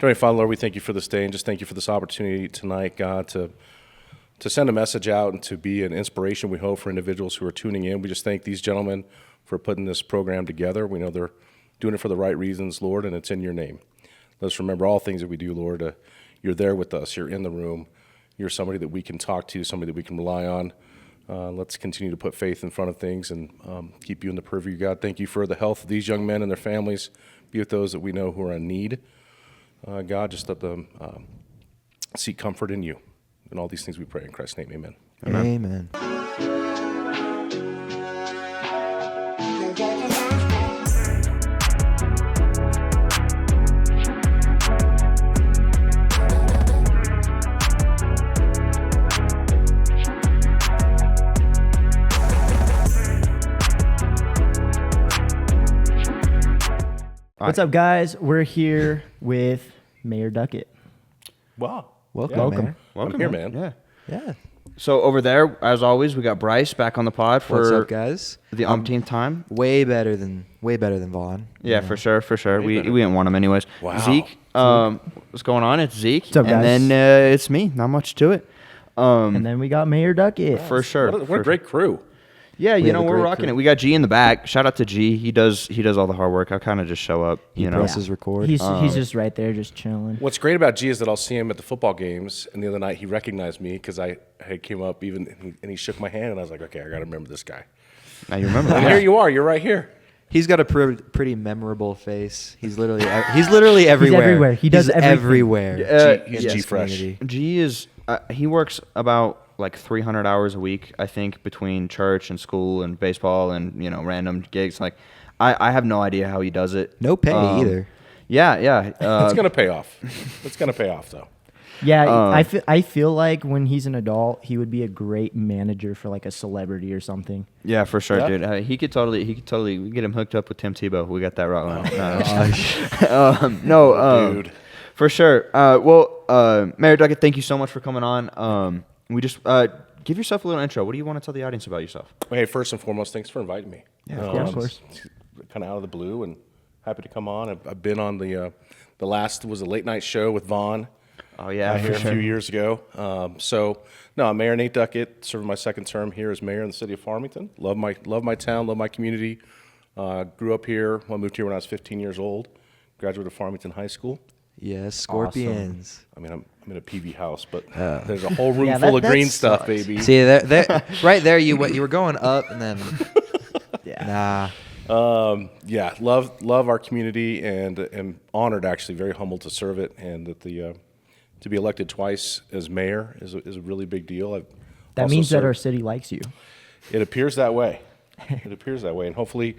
Heavenly Father, Lord, we thank you for this day and just thank you for this opportunity tonight, God, to send a message out and to be an inspiration, we hope, for individuals who are tuning in. We just thank these gentlemen for putting this program together. We know they're doing it for the right reasons, Lord, and it's in your name. Let us remember all things that we do, Lord. You're there with us. You're in the room. You're somebody that we can talk to, somebody that we can rely on. Let's continue to put faith in front of things and keep you in the purview, God. Thank you for the health of these young men and their families. Be with those that we know who are in need. God, just let them seek comfort in you. And all these things we pray in Christ's name, amen. Amen. What's up, guys? We're here with Mayor Duckett. Wow. Welcome. I'm here, man. Yeah. So over there, as always, we got Bryce back on the pod for What's up, guys? the umpteenth time. Way better than Vaughn. Yeah, for sure. We better. didn't want him anyways. Wow. Zeke, what's going on? It's Zeke. What's up, guys? And then it's me. Not much to it. And then we got Mayor Duckett. For sure. What a great crew. Yeah, We have a we're great rocking crew. it. We got G in the back. Shout out to G. He does all the hard work. I kind of just show up, He you know. presses record. He's just right there, just chilling. What's great about G is that I'll see him at the football games, and the other night he recognized me because I came up and he shook my hand, and I was like, okay, I got to remember this guy. Now you remember And that. here you are. You're right here. He's got a pretty memorable face. He's literally everywhere. everywhere. He does He's everything. everywhere. He's Yes, G fresh. community. G is he works about like 300 hours a week, I think, between church and school and baseball and random gigs. Like, I have no idea how he does it. No pay either. Yeah. It's gonna pay off. It's gonna pay off though. Yeah, I feel like when he's an adult, he would be a great manager for like a celebrity or something. Yeah, for sure, Yeah. dude. He could totally we get him hooked up with Tim Tebow. We got that right. Dude. For sure. Mayor Duckett, thank you so much for coming on. We just give yourself a little intro. What do you want to tell the audience about yourself? Well, hey, first and foremost, thanks for inviting me. Yeah, of course. Kind of out of the blue, and happy to come on. I've been on the last was a late night show with Vaughn. Oh yeah, Here for a sure. few years ago. I'm Mayor Nate Duckett, serving my second term here as mayor in the city of Farmington. Love my town, love my community. Grew up here. I moved here when I was 15 years old. Graduated Farmington High School. Yes, Scorpions. I mean, I'm in a PV house, but there's a whole room Yeah, full that of green sucks. stuff, baby. See, right there, you were going up, and then Yeah, love our community, and am honored, actually, very humbled to serve it, and that to be elected twice as mayor is a really big deal. I've That also means that served- our city likes you. It appears that way. It appears that way, and hopefully,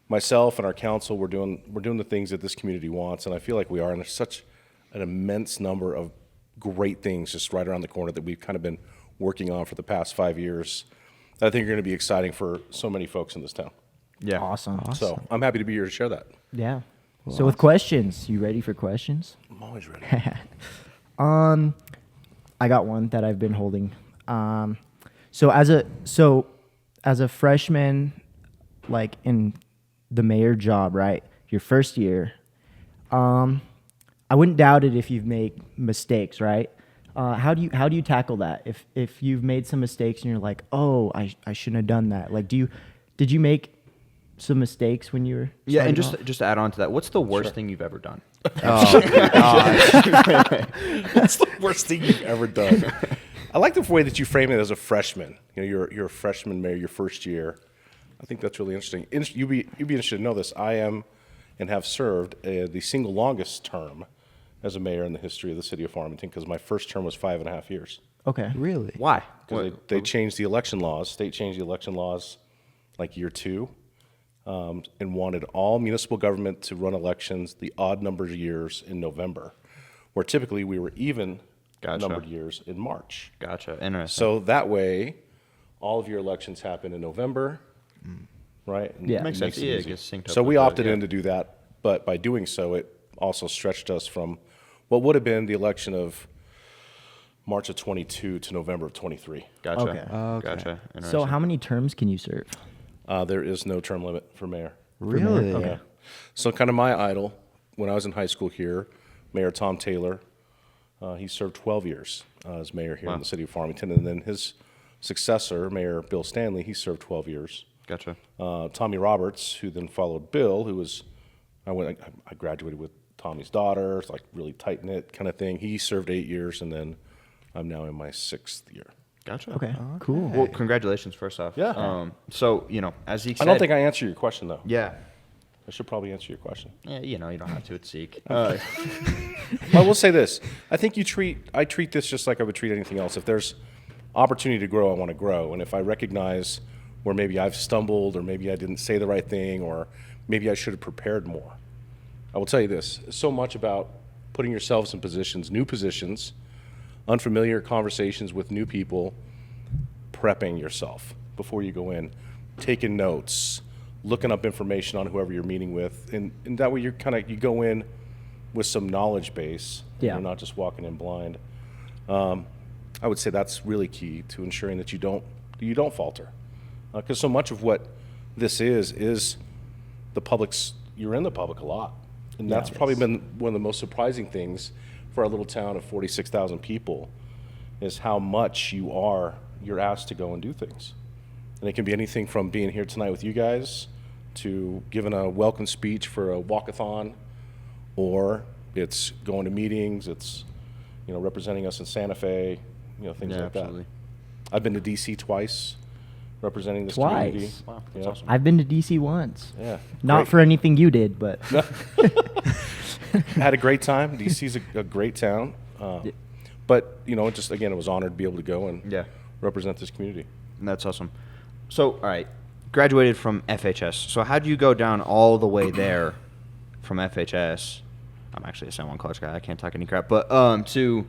myself and our council, we're doing the things that this community wants, and I feel like we are. And there's such an immense number of great things just right around the corner that we've kind of been working on for the past 5 years that I think are going to be exciting for so many folks in this town. Yeah. Awesome. So I'm happy to be here to share that. Yeah. So with questions, you ready for questions? I'm always ready. I got one that I've been holding. So as a freshman, like in the mayor job, right? Your first year, I wouldn't doubt it if you've made mistakes, right? How do you tackle that? If you've made some mistakes and you're like, oh, I shouldn't have done that. Like, did you make some mistakes when you were Yeah, and starting off? just to add on to that, what's the worst thing you've ever done? Oh, gosh. That's the worst thing you've ever done. I like the way that you frame it as a freshman. You're a freshman mayor, your first year. I think that's really interesting. You'd be interested to know this. I am and have served the single longest term as a mayor in the history of the city of Farmington because my first term was 5.5 years. Okay. Really? Why? Because they changed the election laws. State changed the election laws like year 2 and wanted all municipal government to run elections the odd numbered years in November, where typically we were even Gotcha. numbered years in March. Gotcha. Interesting. So that way, all of your elections happen in November, right? And Yeah. it Makes sense. it Yeah, it easy. gets synced up So we with that, opted yeah. in to do that, but by doing so, it also stretched us from what would have been the election of March of 22 to November of 23. Gotcha. Okay. Okay. Gotcha. So Interesting. how many terms can you serve? There is no term limit for mayor. Really? Yeah. So kind of my idol when I was in high school here Mayor Tom Taylor. He served 12 years as mayor here Wow. in the city of Farmington. And then his successor, Mayor Bill Stanley, he served 12 years. Gotcha. Tommy Roberts, who then followed Bill, who was, I graduated with Tommy's daughter. It's like really tight-knit kind of thing. He served 8 years, and then I'm now in my 6th year. Gotcha. Okay, cool. Well, congratulations first off. Yeah. So, as he said. I don't think I answered your question, though. Yeah. I should probably answer your question. Yeah, you don't have to. It's Zeke. Well, I will say this. I think I treat this just like I would treat anything else. If there's opportunity to grow, I want to grow. And if I recognize where maybe I've stumbled or maybe I didn't say the right thing or maybe I should have prepared more, I will tell you this. So much about putting yourselves in positions, new positions, unfamiliar conversations with new people, prepping yourself before you go in, taking notes, looking up information on whoever you're meeting with, and that way you go in with some knowledge base. And Yeah. you're not just walking in blind. I would say that's really key to ensuring that you don't falter, because so much of what this is the public's. You're in the public a lot, and that's probably been one of the most surprising things for our little town of 46,000 people, is how much you're asked to go and do things. And it can be anything from being here tonight with you guys to giving a welcome speech for a walkathon, or it's going to meetings, it's representing us in Santa Fe, things Yeah, like absolutely. that. I've been to DC twice, representing this Twice? community. Wow, that's Yeah. awesome. I've been to DC once. Yeah, Not great. for anything you did, but Had a great time. DC's a great town, but just again, it was honored to be able to go and Yeah. represent this community. And that's awesome. So, all right, graduated from FHS. So how do you go down all the way there from FHS? I'm actually a San Juan College guy. I can't talk any crap. But to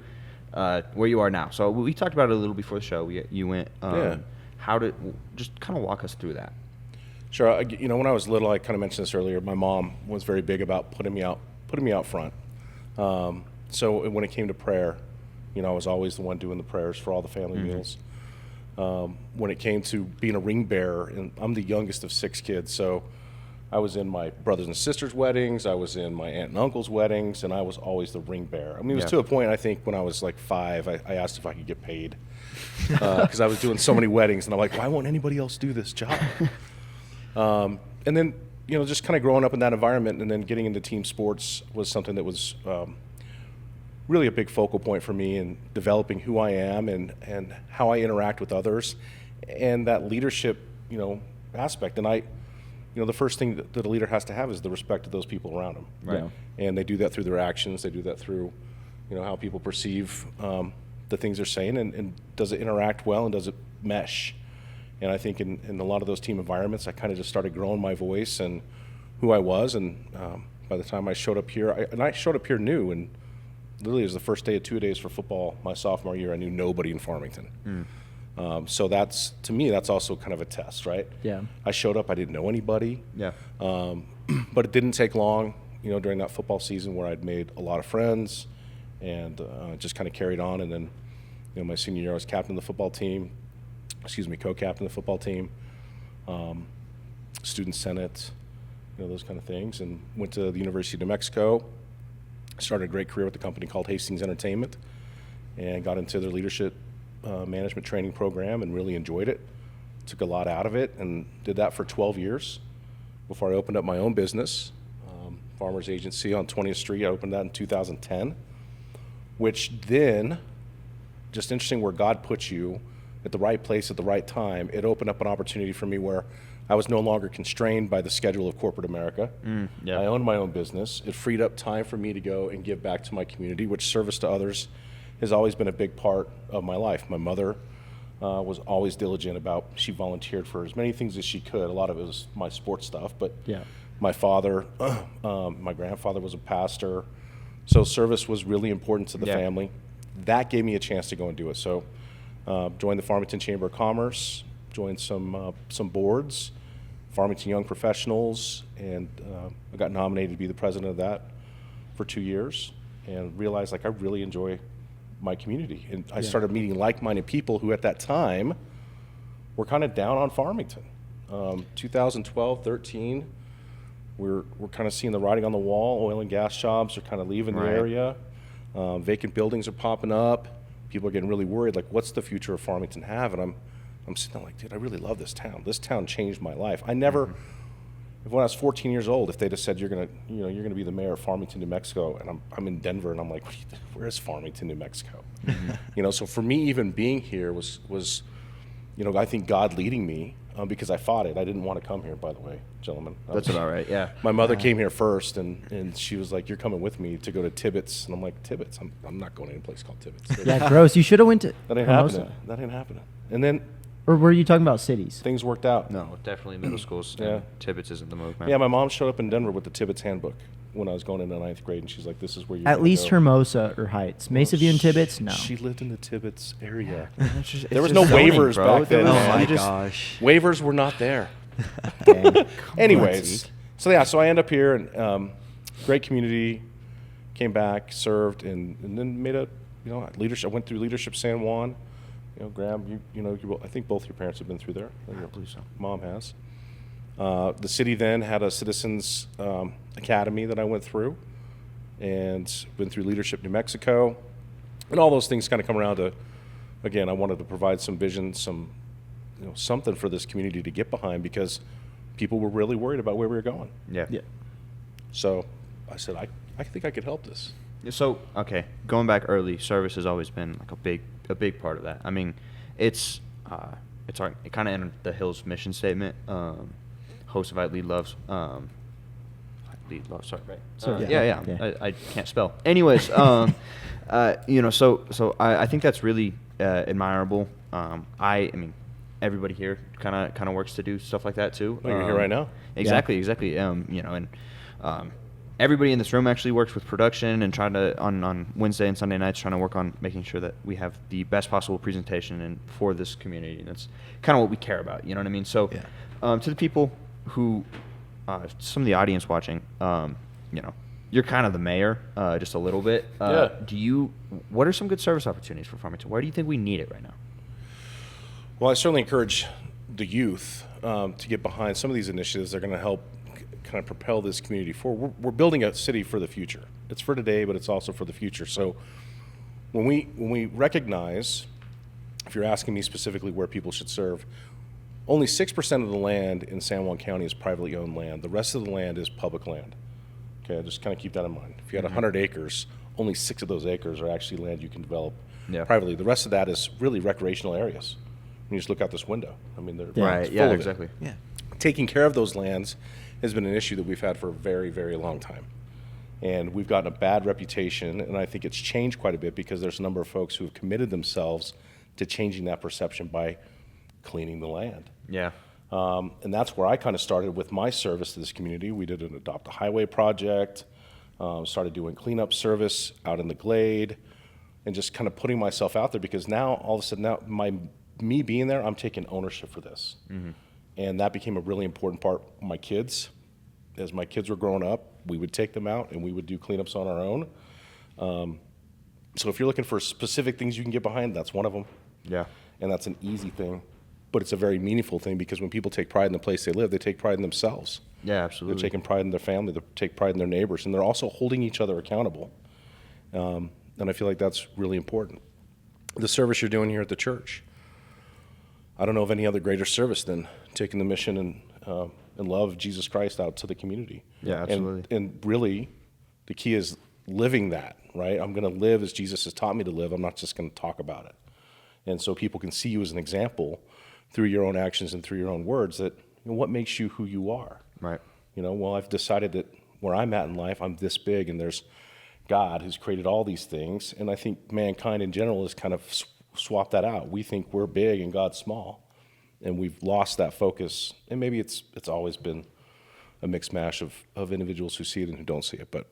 where you are now. So we talked about it a little before the show. You went. Yeah. How did just kind of walk us through that? Sure. When I was little, I kind of mentioned this earlier. My mom was very big about putting me out front. So when it came to prayer, I was always the one doing the prayers for all the family meals. When it came to being a ring bearer, and I'm the youngest of 6 kids, so I was in my brothers and sisters' weddings, I was in my aunt and uncle's weddings, and I was always the ring bearer. I mean, it was Yeah. to a point, I think, when I was like 5, I asked if I could get paid, because I was doing so many weddings, and I'm like, why won't anybody else do this job? And then, just kind of growing up in that environment and then getting into team sports was something that was really a big focal point for me in developing who I am and how I interact with others and that leadership, aspect. And the first thing that a leader has to have is the respect of those people around them. Right. Yeah. And they do that through their actions. They do that through, how people perceive the things they're saying, and does it interact well and does it mesh? And I think in a lot of those team environments, I kind of just started growing my voice and who I was. And by the time I showed up here, I showed up here new, and literally it was the first day of 2 days for football my sophomore year. I knew nobody in Farmington. So to me, that's also kind of a test, right? Yeah. I showed up, I didn't know anybody. Yeah. But it didn't take long, during that football season where I'd made a lot of friends and just kind of carried on. And then, my senior year, I was captain of the football team. Co-captain of the football team, student senate, those kind of things, and went to the University of New Mexico. Started a great career with a company called Hastings Entertainment, and got into their leadership management training program and really enjoyed it. Took a lot out of it and did that for 12 years before I opened up my own business, Farmers Agency on 20th Street. I opened that in 2010, which then, just interesting where God puts you at the right place at the right time, it opened up an opportunity for me where I was no longer constrained by the schedule of corporate America. Yeah. I owned my own business. It freed up time for me to go and give back to my community, which service to others has always been a big part of my life. My mother was always diligent about, she volunteered for as many things as she could. A lot of it was my sports stuff, but Yeah. my father, my grandfather was a pastor, so service was really important to the Yeah. family. That gave me a chance to go and do it. So joined the Farmington Chamber of Commerce, joined some boards, Farmington Young Professionals, and I got nominated to be the president of that for 2 years, and realized I really enjoy my community. And I started meeting like-minded people who at that time were kind of down on Farmington. 2012, 13, we're kind of seeing the writing on the wall. Oil and gas jobs are kind of leaving the Right. area. Vacant buildings are popping up. People are getting really worried, like, what's the future of Farmington have? And I'm sitting there like, dude, I really love this town. This town changed my life. I never, when I was 14 years old, if they'd have said you're gonna be the mayor of Farmington, New Mexico, and I'm in Denver, and I'm like, where is Farmington, New Mexico? So for me, even being here was I think God leading me, because I fought it. I didn't want to come here, by the way, gentlemen. That's about right. Yeah. My mother came here first, and she was like, "You're coming with me to go to Tibbetts," and I'm like, "Tibbetts? I'm not going to any place called Tibbetts." Yeah, gross. You should have went to That ain't Hermosa. happening. That ain't happening. And then Or were you talking about cities? things worked out. No, definitely middle schools. Yeah. And Tibbetts isn't the move, man. Yeah, my mom showed up in Denver with the Tibbetts handbook when I was going into 9th grade, and she's like, "This is where you're At gonna least go." Hermosa or Heights. Mesa View and Tibbetts? No. She lived in the Tibbetts area. It's just- There it's was just no zoning, waivers bro. back then, Oh man. my You just- gosh. Waivers were not there. Dang. Anyways, so I end up here, and great community. Came back, served, and then made a leadership. I went through Leadership San Juan. Graham, I think both your parents have been through there. I believe so. Mom has. The city then had a citizens academy that I went through, and went through Leadership New Mexico, and all those things kind of come around to. Again, I wanted to provide some vision, something for this community to get behind, because people were really worried about where we were going. Yeah. Yeah. So I said, I think I could help this. So, okay, going back early, service has always been like a big part of that. I mean, it kind of entered the Hills mission statement. Host of lead loves. Lead love. Sorry, right? So, yeah. yeah. I can't spell. Anyways, so I think that's really admirable. I mean, everybody here kind of works to do stuff like that too. Well, you're here right now. Exactly. Everybody in this room actually works with production and trying to on Wednesday and Sunday nights trying to work on making sure that we have the best possible presentation and for this community. And that's kind of what we care about. You know what I mean? So, to the people who, some of the audience watching, you're kind of the mayor, just a little bit. What are some good service opportunities for Farmington? Where do you think we need it right now? Well, I certainly encourage the youth to get behind some of these initiatives that are going to help kind of propel this community forward. We're building a city for the future. It's for today, but it's also for the future. So when we recognize, if you're asking me specifically where people should serve, only 6% of the land in San Juan County is privately owned land. The rest of the land is public land. Okay, just kind of keep that in mind. If you had 100 acres, only 6 of those acres are actually land you can develop privately. The rest of that is really recreational areas. You just look out this window. I mean, they're Right. it's Yeah. full of it. Exactly. Yeah. Taking care of those lands has been an issue that we've had for a very, very long time. And we've gotten a bad reputation, and I think it's changed quite a bit because there's a number of folks who have committed themselves to changing that perception by cleaning the land. Yeah. And that's where I kind of started with my service to this community. We did an Adopt a Highway project, started doing cleanup service out in the Glade, and just kind of putting myself out there, because now, all of a sudden, me being there, I'm taking ownership for this. Mm-hmm. And that became a really important part of my kids. As my kids were growing up, we would take them out and we would do cleanups on our own. So if you're looking for specific things you can get behind, that's one of them. Yeah. And that's an easy thing, but it's a very meaningful thing, because when people take pride in the place they live, they take pride in themselves. Yeah. They're Absolutely. taking pride in their family, they take pride in their neighbors, and they're also holding each other accountable. And I feel like that's really important. The service you're doing here at the church, I don't know of any other greater service than taking the mission and love of Jesus Christ out to the community. Yeah, absolutely. And really, the key is living that, right? I'm going to live as Jesus has taught me to live. I'm not just going to talk about it. And so people can see you as an example through your own actions and through your own words that, what makes you who you are. Right. Well, I've decided that where I'm at in life, I'm this big, and there's God who's created all these things. And I think mankind in general has kind of swapped that out. We think we're big and God's small. And we've lost that focus. And maybe it's always been a mixed mash of individuals who see it and who don't see it. But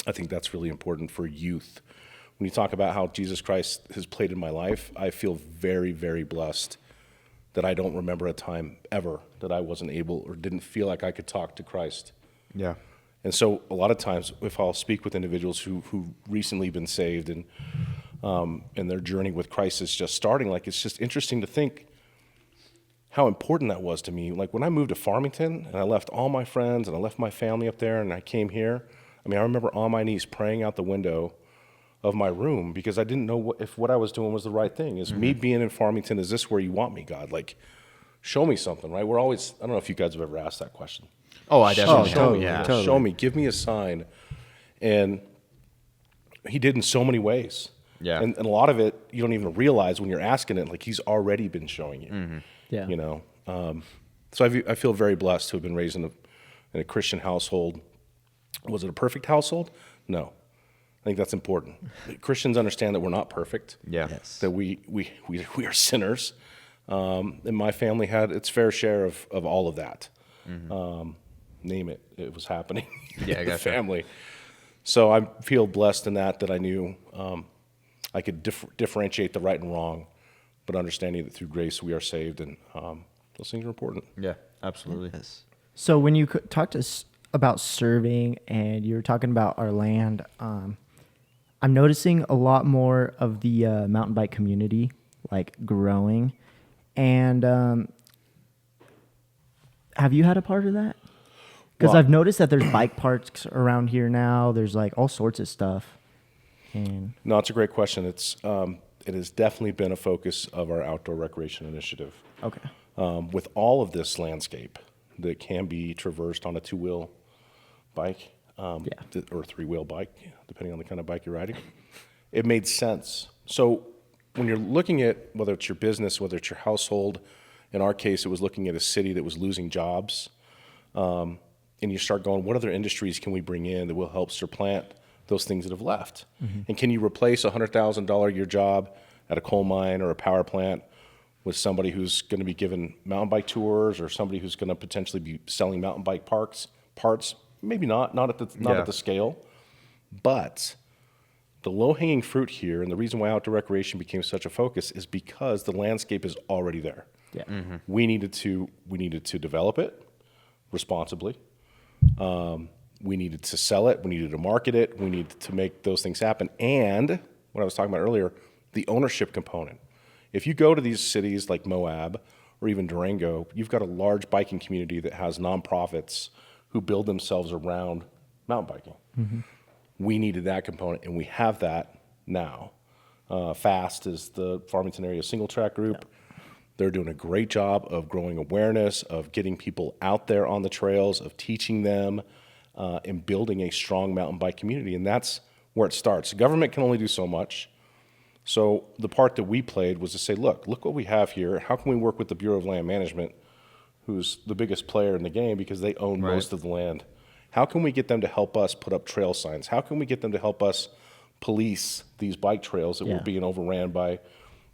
I think that's really important for youth. When you talk about how Jesus Christ has played in my life, I feel very, very blessed that I don't remember a time ever that I wasn't able or didn't feel like I could talk to Christ. Yeah. And so a lot of times, if I'll speak with individuals who recently been saved and their journey with Christ is just starting, like, it's just interesting to think how important that was to me. Like when I moved to Farmington and I left all my friends and I left my family up there and I came here, I mean, I remember on my knees praying out the window of my room because I didn't know if what I was doing was the right thing. Is me being in Farmington, is this where you want me, God? Like, show me something, right? We're always, I don't know if you guys have ever asked that question. Oh, I definitely Show me, yeah. totally. show me, give me a sign. And he did in so many ways. Yeah. And a lot of it, you don't even realize when you're asking it, like he's already been showing you, Yeah. you know? So I feel very blessed to have been raised in a Christian household. Was it a perfect household? No. I think that's important. Christians understand that we're not perfect. Yeah. Yes. That we are sinners. And my family had its fair share of all of that. Name it, it was happening Yeah, I in the gotcha. family. So I feel blessed in that I knew I could differentiate the right and wrong, but understanding that through grace we are saved, and those things are important. Yeah, absolutely. Yes. So when you talked us about serving and you were talking about our land, I'm noticing a lot more of the mountain bike community like growing. And have you had a part of that? Because Well- I've noticed that there's bike parks around here now. There's like all sorts of stuff. And No, it's a great question. It has definitely been a focus of our outdoor recreation initiative. okay. With all of this landscape that can be traversed on a two-wheel bike or three-wheel bike, depending on the kind of bike you're riding, it made sense. So when you're looking at whether it's your business, whether it's your household, in our case, it was looking at a city that was losing jobs, and you start going, what other industries can we bring in that will help supplant those things that have left? And can you replace a $100,000 a year job at a coal mine or a power plant with somebody who's going to be giving mountain bike tours or somebody who's going to potentially be selling mountain bike parts? Maybe not at the scale, but the low-hanging fruit here, and the reason why outdoor recreation became such a focus is because the landscape is already there. Yeah. We needed to develop it responsibly. We needed to sell it. We needed to market it. We needed to make those things happen. And what I was talking about earlier, the ownership component. If you go to these cities like Moab or even Durango, you've got a large biking community that has nonprofits who build themselves around mountain biking. We needed that component, and we have that now. FAST is the Farmington Area Single Track Group. They're doing a great job of growing awareness, of getting people out there on the trails, of teaching them, and building a strong mountain bike community. And that's where it starts. The government can only do so much. So the part that we played was to say, look what we have here. How can we work with the Bureau of Land Management, who's the biggest player in the game because they own most of the land? How can we get them to help us put up trail signs? How can we get them to help us police these bike trails that were being overran by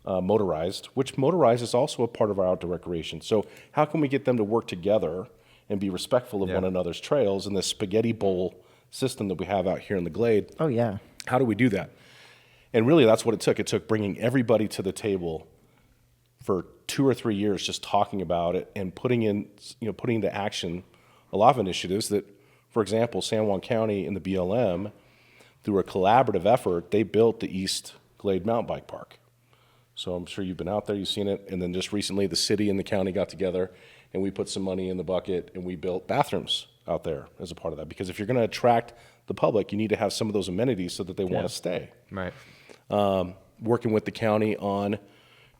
motorized, which motorized is also a part of our outdoor recreation. So how can we get them to work together and be respectful of one another's trails in this spaghetti bowl system that we have out here in the Glade? Oh, yeah. How do we do that? And really, that's what it took. It took bringing everybody to the table for 2 or 3 years, just talking about it and putting into action a lot of initiatives that, for example, San Juan County and the BLM, through a collaborative effort, they built the East Glade Mountain Bike Park. So I'm sure you've been out there, you've seen it. And then just recently, the city and the county got together, and we put some money in the bucket, and we built bathrooms out there as a part of that. Because if you're going to attract the public, you need to have some of those amenities so that they want to stay. Right. Working with the county on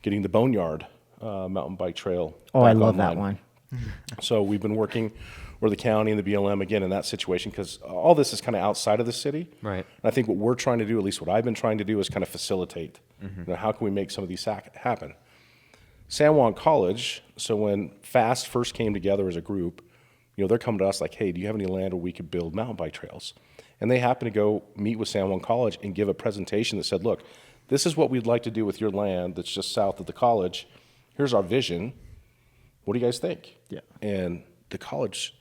getting the Boneyard mountain bike trail. Oh, I back love that online. one. So we've been working with the county and the BLM again in that situation because all this is kind of outside of the city. Right. And I think what we're trying to do, at least what I've been trying to do, is kind of facilitate. How can we make some of these happen? San Juan College, so when FAST first came together as a group, they're coming to us like, hey, do you have any land where we could build mountain bike trails? And they happened to go meet with San Juan College and give a presentation that said, look, this is what we'd like to do with your land that's just south of the college. Here's our vision. What do you guys think? Yeah. And the college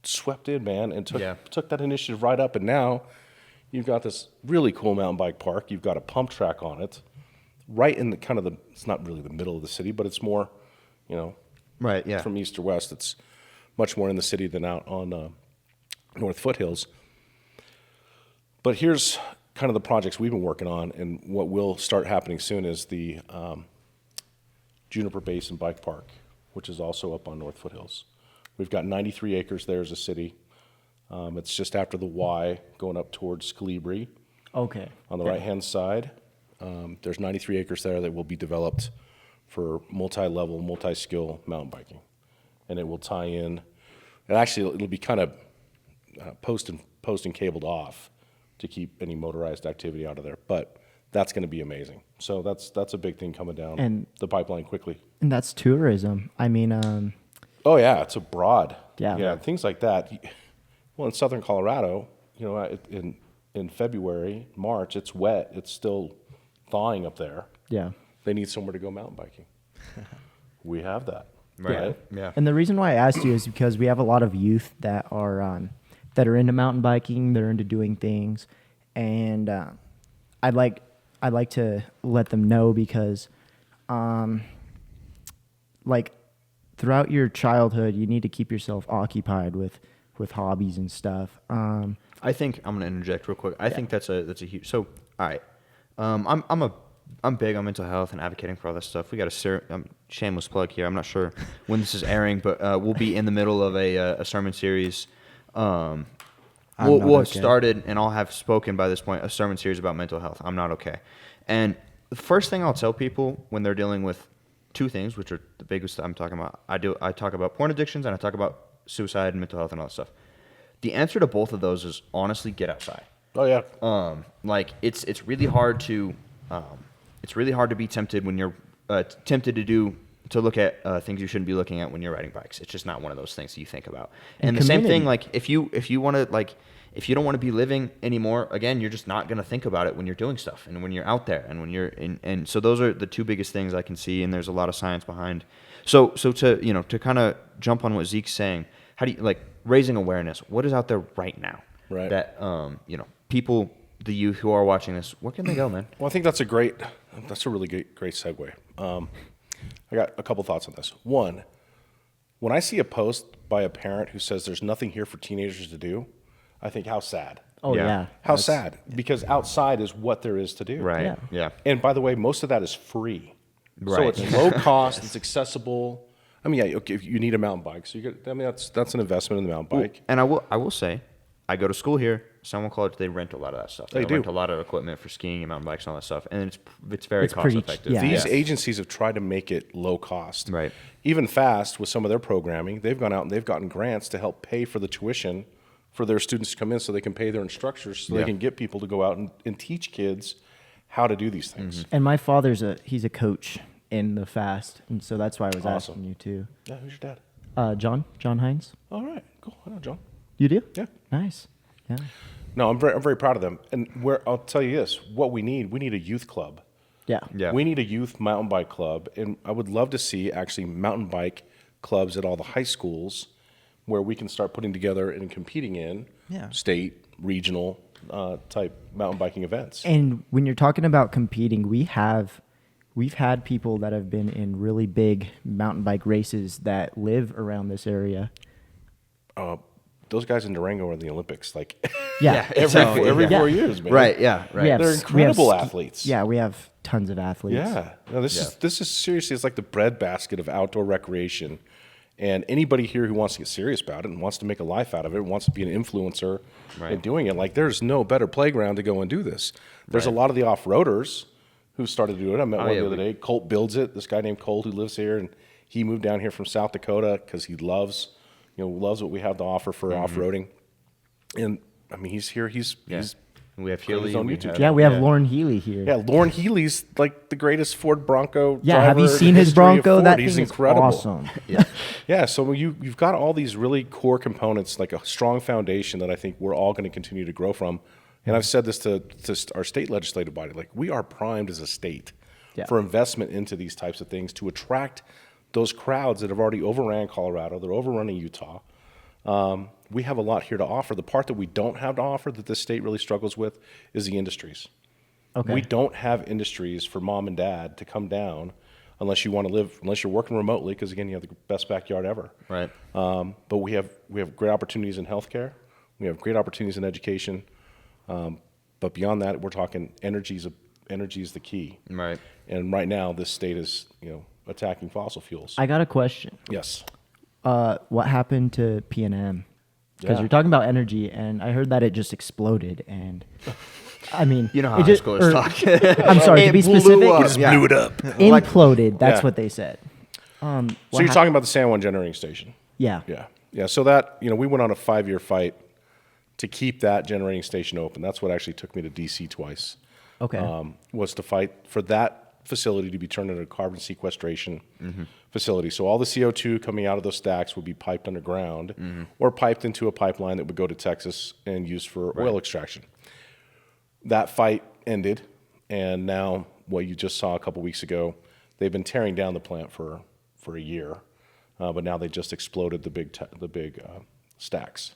swept in, man, and Yeah. took that initiative right up. And now you've got this really cool mountain bike park. You've got a pump track on it, right in the it's not really the middle of the city, but it's more, Right. Yeah. from east or west. It's much more in the city than out on North Foothills. But here's kind of the projects we've been working on, and what will start happening soon is the Juniper Basin Bike Park which is also up on North Foothills. We've got 93 acres there as a city. It's just after the Y, going up towards Scalibri. Okay. On the right-hand side, there's 93 acres there that will be developed for multi-level, multi-skill mountain biking. And it will tie in, and actually it'll be kind of post and cabled off to keep any motorized activity out of there. But that's going to be amazing. So that's a big thing coming down And- the pipeline quickly. And that's tourism. I mean, Oh yeah, it's abroad. Yeah. Things like that. Well, in southern Colorado, in February, March, it's wet. It's still thawing up there. yeah. They need somewhere to go mountain biking. We have that. Right. Yeah. And the reason why I asked you is because we have a lot of youth that are into mountain biking. They're into doing things, and I'd like to let them know because, like, throughout your childhood, you need to keep yourself occupied with hobbies and stuff. I think I'm gonna interject real quick. I think that's a huge. So all right, I'm big on mental health and advocating for all this stuff. We got a shameless plug here. I'm not sure when this is airing, but we'll be in the middle of a sermon series. We'll have okay. started, and I'll have spoken by this point, a sermon series about mental health. I'm not okay. And the first thing I'll tell people when they're dealing with two things, which are the biggest I'm talking about, I talk about porn addictions and I talk about suicide and mental health and all that stuff. The answer to both of those is honestly get outside. Oh yeah. Like it's really hard to be tempted when you're tempted to look at things you shouldn't be looking at when you're riding bikes. It's just not one of those things that you think about. And the same thing, like if you want to, like if you don't want to be living anymore, again, you're just not going to think about it when you're doing stuff and when you're out there and when you're in. And so those are the two biggest things I can see. And there's a lot of science behind. So to kind of jump on what Zeke's saying, how do you like raising awareness? What is out there right now? Right. That people, the youth who are watching this, where can they go, man? Well, I think that's a really great segue. I got a couple thoughts on this. One, when I see a post by a parent who says there's nothing here for teenagers to do, I think how sad. Oh Yeah. yeah. How sad, because outside is what there is to do. Right. Yeah. And by the way, most of that is free. So Right. it's low cost, it's accessible. I mean, yeah, okay, if you need a mountain bike, so that's an investment in the mountain bike. And I will say, I go to school here, Stonewall College. They rent a lot of that stuff. They do. Rent a lot of equipment for skiing and mountain bikes and all that stuff, and it's very It's cost pretty- effective. yeah. These agencies have tried to make it low cost. Right. Even FAST, with some of their programming, they've gone out and they've gotten grants to help pay for the tuition for their students to come in so they can pay their instructors so they can get people to go out and teach kids how to do these things. And my father's he's a coach in the fast, and so that's why I was Awesome. asking you too. Yeah, who's your dad? John Hines. All right, cool. I know John. You do? Yeah. Nice. Yeah. No, I'm very proud of them. And I'll tell you this, what we need a youth club. Yeah. Yeah. We need a youth mountain bike club, and I would love to see actually mountain bike clubs at all the high schools where we can start putting together and competing in state, regional type mountain biking events. And when you're talking about competing, we've had people that have been in really big mountain bike races that live around this area. Those guys in Durango are in the Olympics, like Yeah. every Yeah. 4 years, man. Right. Yeah. Right. We have They're we have incredible ski- athletes. Yeah, we have tons of athletes. Yeah. No, this is seriously, it's like the breadbasket of outdoor recreation. And anybody here who wants to get serious about it and wants to make a life out of it, and wants to be an influencer in doing it, like there's no better playground to go and do this. There's a lot of the off-roaders who started to do it. I met one the other day. Colt builds it. This guy named Colt who lives here, and he moved down here from South Dakota because he loves what we have to offer for off-roading. And I mean, he's here. He's we have his Healy. own We YouTube have, Yeah, we have Lauren Healy here. yeah. Lauren Healy's like the greatest Ford Bronco. Yeah, have driver you in seen the his history of Bronco? Ford. That He's thing is incredible. awesome. Yeah, so you've got all these really core components, like a strong foundation that I think we're all going to continue to grow from. And I've said this to our state legislative body, like we are primed as a state for investment into these types of things to attract those crowds that have already overran Colorado, they're overrunning Utah. We have a lot here to offer. The part that we don't have to offer that this state really struggles with is the industries. Okay. We don't have industries for mom and dad to come down unless you're working remotely, because again, you have the best backyard ever. Right. But we have great opportunities in healthcare. We have great opportunities in education. But beyond that, we're talking energy is the key. Right. And right now, this state is, attacking fossil fuels. I got a question. Yes. What happened to PNM? Because Yeah. you're talking about energy, and I heard that it just exploded. And I mean, You know how it high just, schoolers or- talk. I'm sorry to It be blew specific. up. It just blew it up. Imploded. That's Yeah. what they said. So you're talking about the San Juan generating station? Yeah. Yeah. Yeah. So that, we went on a 5-year fight to keep that generating station open. That's what actually took me to DC twice. Okay. Was to fight for that facility to be turned into a carbon sequestration facility. So all the CO2 coming out of those stacks would be piped underground or piped into a pipeline that would go to Texas and used for oil extraction. That fight ended, and now what you just saw a couple weeks ago, they've been tearing down the plant for a year, but now they just exploded the big stacks.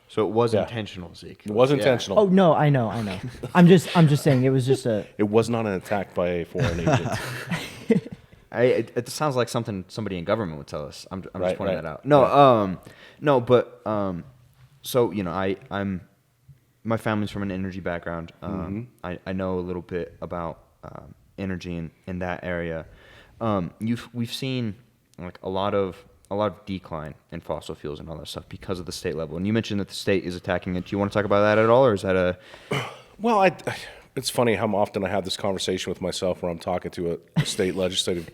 So it was Yeah. intentional, Zeke. It was Yeah. Oh intentional. no, I know. I'm just saying it was just a. It was not an attack by a foreign agent. It sounds like something somebody in government would tell us. I'm just Right, pointing right. that out. No, no, but so my family's from an energy background. I know a little bit about energy in that area. We've seen like a lot of decline in fossil fuels and all that stuff because of the state level. And you mentioned that the state is attacking it. Do you want to talk about that at all, or is that a Well, it's funny how often I have this conversation with myself where I'm talking to a state legislative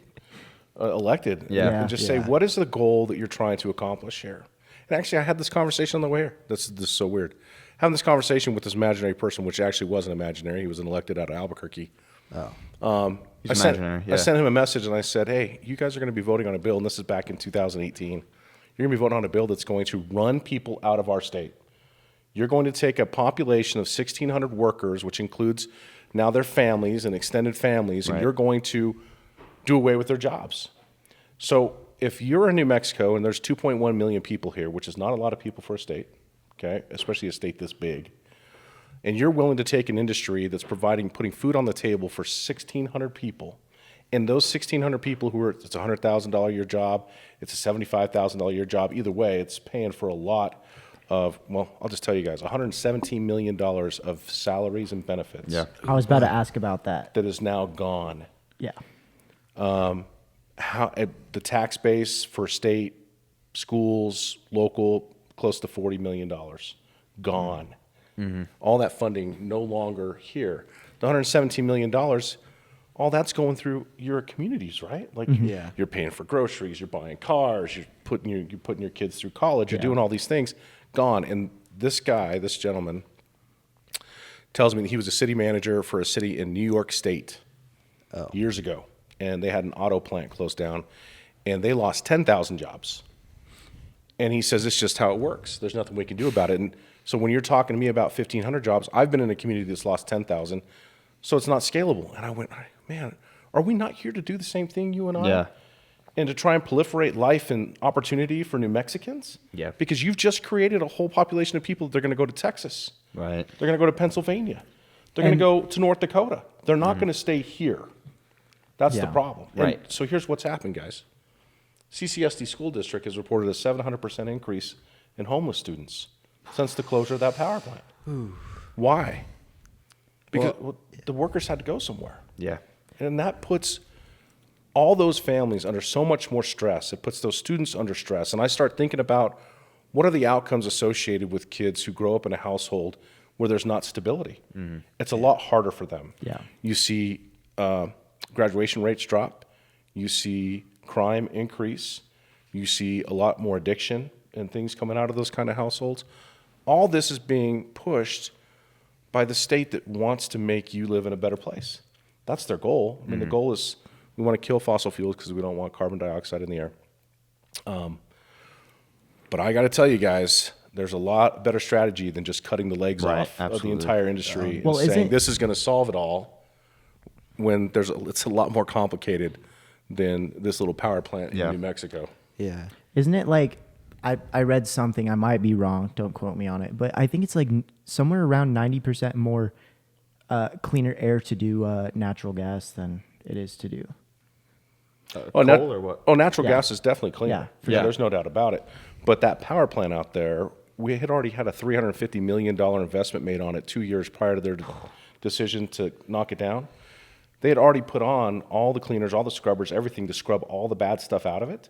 elected. Yeah. And just say, Yeah. what is the goal that you're trying to accomplish here? And actually, I had this conversation on the way here. This is so weird. Having this conversation with this imaginary person, which actually wasn't imaginary. He was elected out of Albuquerque. He's imaginary, yeah. I sent him a message and I said, hey, you guys are going to be voting on a bill, and this is back in 2018. You're going to be voting on a bill that's going to run people out of our state. You're going to take a population of 1,600 workers, which includes now their families and extended families, and Right. you're going to do away with their jobs. So if you're in New Mexico, and there's 2.1 million people here, which is not a lot of people for a state, okay, especially a state this big, and you're willing to take an industry that's putting food on the table for 1,600 people, and those 1,600 people it's a $100,000 a year job, it's a $75,000 a year job, either way, it's paying for a lot of, well, I'll just tell you guys, $117 million of salaries and benefits Yeah. I was about to ask about that. that is now gone. Yeah. The tax base for state, schools, local, close to $40 million gone. All that funding no longer here. The $117 million, all that's going through your communities, right? Like Yeah. you're paying for groceries, you're buying cars, you're putting your kids through college, you're doing all these things, gone. And this gentleman, tells me that he was a city manager for a city in New York State years ago, and they had an auto plant closed down, and they lost 10,000 jobs. And he says it's just how it works. There's nothing we can do about it. And so when you're talking to me about 1,500 jobs, I've been in a community that's lost 10,000, so it's not scalable. And I went, man, are we not here to do the same thing, you and I? Yeah. And to try and proliferate life and opportunity for New Mexicans? Yeah. Because you've just created a whole population of people that are going to go to Texas. Right. They're going to go to Pennsylvania. They're going to go to North Dakota. They're not going to stay here. That's the Yeah. problem. And Right. so here's what's happened, guys. CCSD School District has reported a 700% increase in homeless students since the closure of that power plant. Why? Because the workers had to go somewhere. Yeah. And that puts all those families under so much more stress. It puts those students under stress. And I start thinking about what are the outcomes associated with kids who grow up in a household where there's not stability. It's a lot harder for them. Yeah. You see graduation rates drop. You see crime increase. You see a lot more addiction and things coming out of those kind of households. All this is being pushed by the state that wants to make you live in a better place. That's their goal. I mean, the goal is we want to kill fossil fuels because we don't want carbon dioxide in the air. But I got to tell you guys, there's a lot better strategy than just cutting the legs Right, off of the absolutely. entire industry and Well, saying isn't- this is going to solve it all. When it's a lot more complicated than this little power plant Yeah. in New Mexico. Yeah. Isn't it like I read something, I might be wrong, don't quote me on it, but I think it's like somewhere around 90% more cleaner air to do natural gas than it is to do. Coal or what? Oh, natural Yeah. gas is definitely cleaner. Yeah, for Yeah, sure. there's no doubt about it. But that power plant out there, we had already had a $350 million investment made on it 2 years prior to their decision to knock it down. they had already put on all the cleaners, all the scrubbers, everything to scrub all the bad stuff out of it.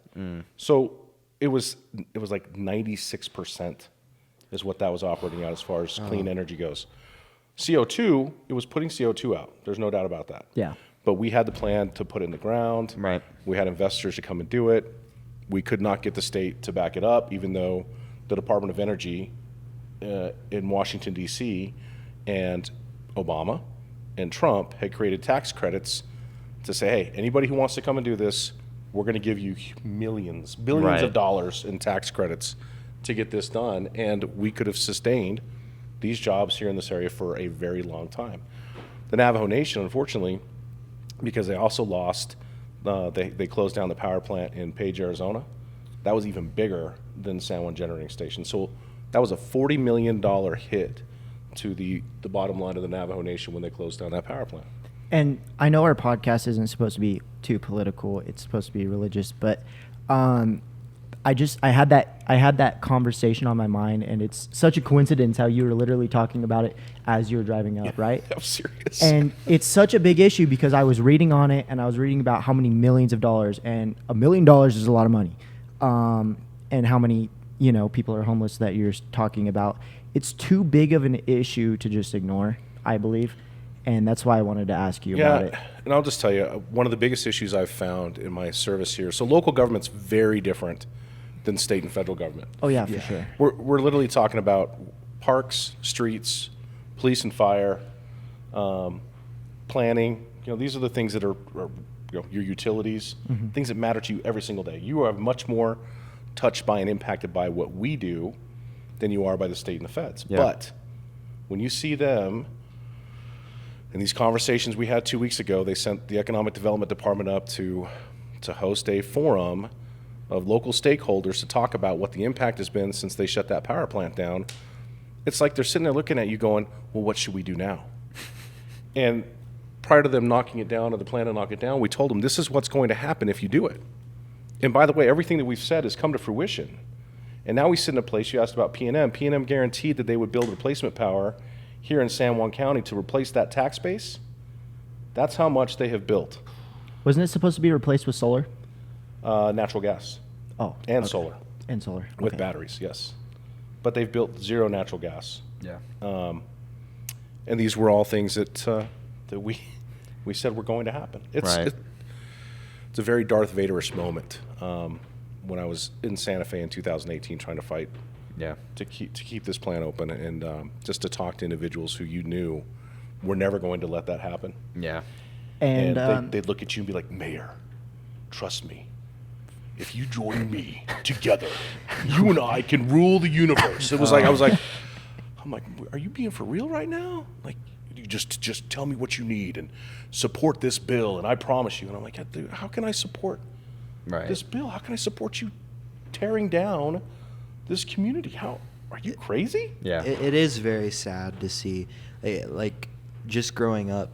So it was like 96% is what that was operating out as far as clean energy goes. CO2, it was putting CO2 out. There's no doubt about that. Yeah. But we had the plan to put it in the ground. Right. We had investors to come and do it. We could not get the state to back it up, even though the Department of Energy in Washington, D.C., and Obama and Trump had created tax credits to say, hey, anybody who wants to come and do this, we're going to give you billions Right. of dollars in tax credits to get this done. And we could have sustained these jobs here in this area for a very long time. The Navajo Nation, unfortunately, because they also lost, they closed down the power plant in Page, Arizona. That was even bigger than San Juan Generating Station. So that was a $40 million hit to the bottom line of the Navajo Nation when they closed down that power plant. And I know our podcast isn't supposed to be too political. It's supposed to be religious, but I had that conversation on my mind, and it's such a coincidence how you were literally talking about it as you were driving up, right? I'm serious. And it's such a big issue because I was reading on it, and I was reading about how many millions of dollars, and $1 million is a lot of money, and how many people are homeless that you're talking about. It's too big of an issue to just ignore, I believe. And that's why I wanted to ask you about it. And I'll just tell you, one of the biggest issues I've found in my service here, so local government's very different than state and federal government. Oh, yeah, for sure. We're literally talking about parks, streets, police and fire, planning. These are the things that are your utilities, things that matter to you every single day. You are much more touched by and impacted by what we do than you are by the state and the feds. Yeah. But when you see them, in these conversations we had 2 weeks ago, they sent the Economic Development Department up to host a forum of local stakeholders to talk about what the impact has been since they shut that power plant down. It's like they're sitting there looking at you going, well, what should we do now? And prior to them knocking it down or the plan to knock it down, we told them this is what's going to happen if you do it. And by the way, everything that we've said has come to fruition. And now we sit in a place, you asked about P&M. P&M guaranteed that they would build replacement power here in San Juan County to replace that tax base. That's how much they have built. Wasn't it supposed to be replaced with solar? Natural gas. Oh. And okay. solar. And solar. With okay. batteries, yes. But they've built zero natural gas. Yeah. And these were all things that we said were going to happen. It's a very Darth Vader-ish moment when I was in Santa Fe in 2018 trying to fight to keep this plant open and just to talk to individuals who you knew were never going to let that happen. Yeah. And they'd look at you and be like, Mayor, trust me. If you join me together, you and I can rule the universe. It was like, I'm like, are you being for real right now? Like, you just tell me what you need and support this bill, and I promise you. And I'm like, how can I support this bill? How can I support you tearing down this community? How are you crazy? Yeah. It is very sad to see, like, just growing up,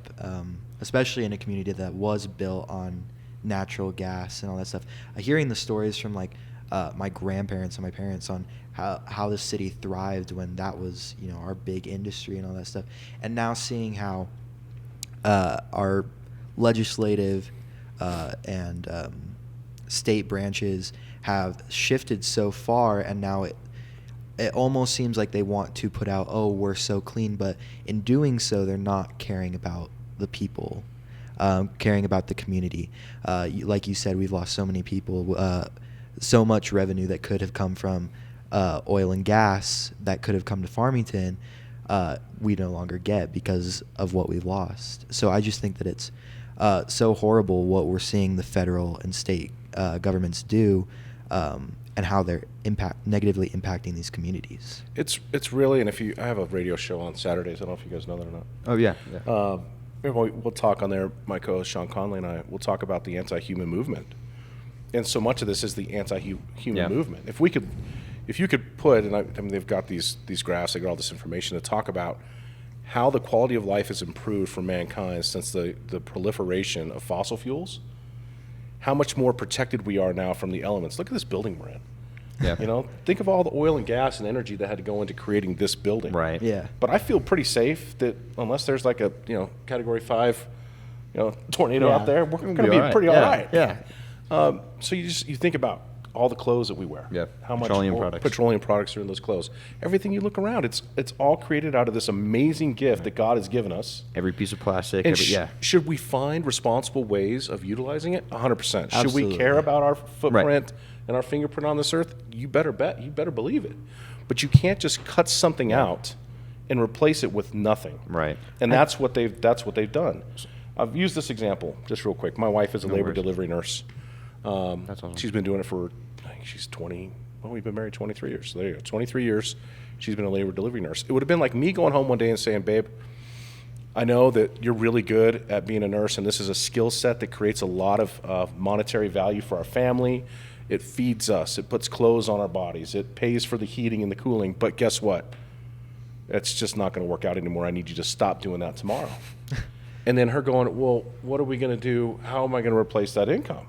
especially in a community that was built on natural gas and all that stuff. Hearing the stories from my grandparents and my parents on how the city thrived when that was our big industry and all that stuff, and now seeing how our legislative and state branches have shifted so far, and now it almost seems like they want to put out, oh, we're so clean, but in doing so, they're not caring about the people, caring about the community. Like you said, we've lost so many people, so much revenue that could have come from oil and gas that could have come to Farmington, we no longer get because of what we've lost. So I just think that it's so horrible what we're seeing the federal and state governments do, and how they're negatively impacting these communities. It's really, and I have a radio show on Saturdays. I don't know if you guys know that or not. Oh, yeah. We'll talk on there, my co-host Sean Conley and I will talk about the anti-human movement. And so much of this is the anti-human movement. If you could put, and I mean, they've got these graphs, they got all this information to talk about how the quality of life has improved for mankind since the proliferation of fossil fuels, how much more protected we are now from the elements. Look at this building we're in. Yeah. Think of all the oil and gas and energy that had to go into creating this building. Right. Yeah. But I feel pretty safe that unless there's like a, Category 5, tornado out there, we're going to be pretty all right. Yeah. So you think about all the clothes that we wear. Yeah. How much Petroleum products are in those clothes. Everything you look around, it's all created out of this amazing gift that God has given us. Every piece of plastic. And yeah. should we find responsible ways of utilizing it? 100%. Should we Absolutely. care about our footprint and our fingerprint on this earth? You better believe it. But you can't just cut something out and replace it with nothing. Right. And that's what they've done. I've used this example just real quick. My wife is a labor delivery nurse. That's awesome. She's been doing it for, I think she's 20. Well, we've been married 23 years. So there you go. 23 years. She's been a labor delivery nurse. It would have been like me going home one day and saying, babe, I know that you're really good at being a nurse, and this is a skill set that creates a lot of monetary value for our family. It feeds us. It puts clothes on our bodies. It pays for the heating and the cooling. But guess what? It's just not going to work out anymore. I need you to stop doing that tomorrow. And then her going, well, what are we going to do? How am I going to replace that income?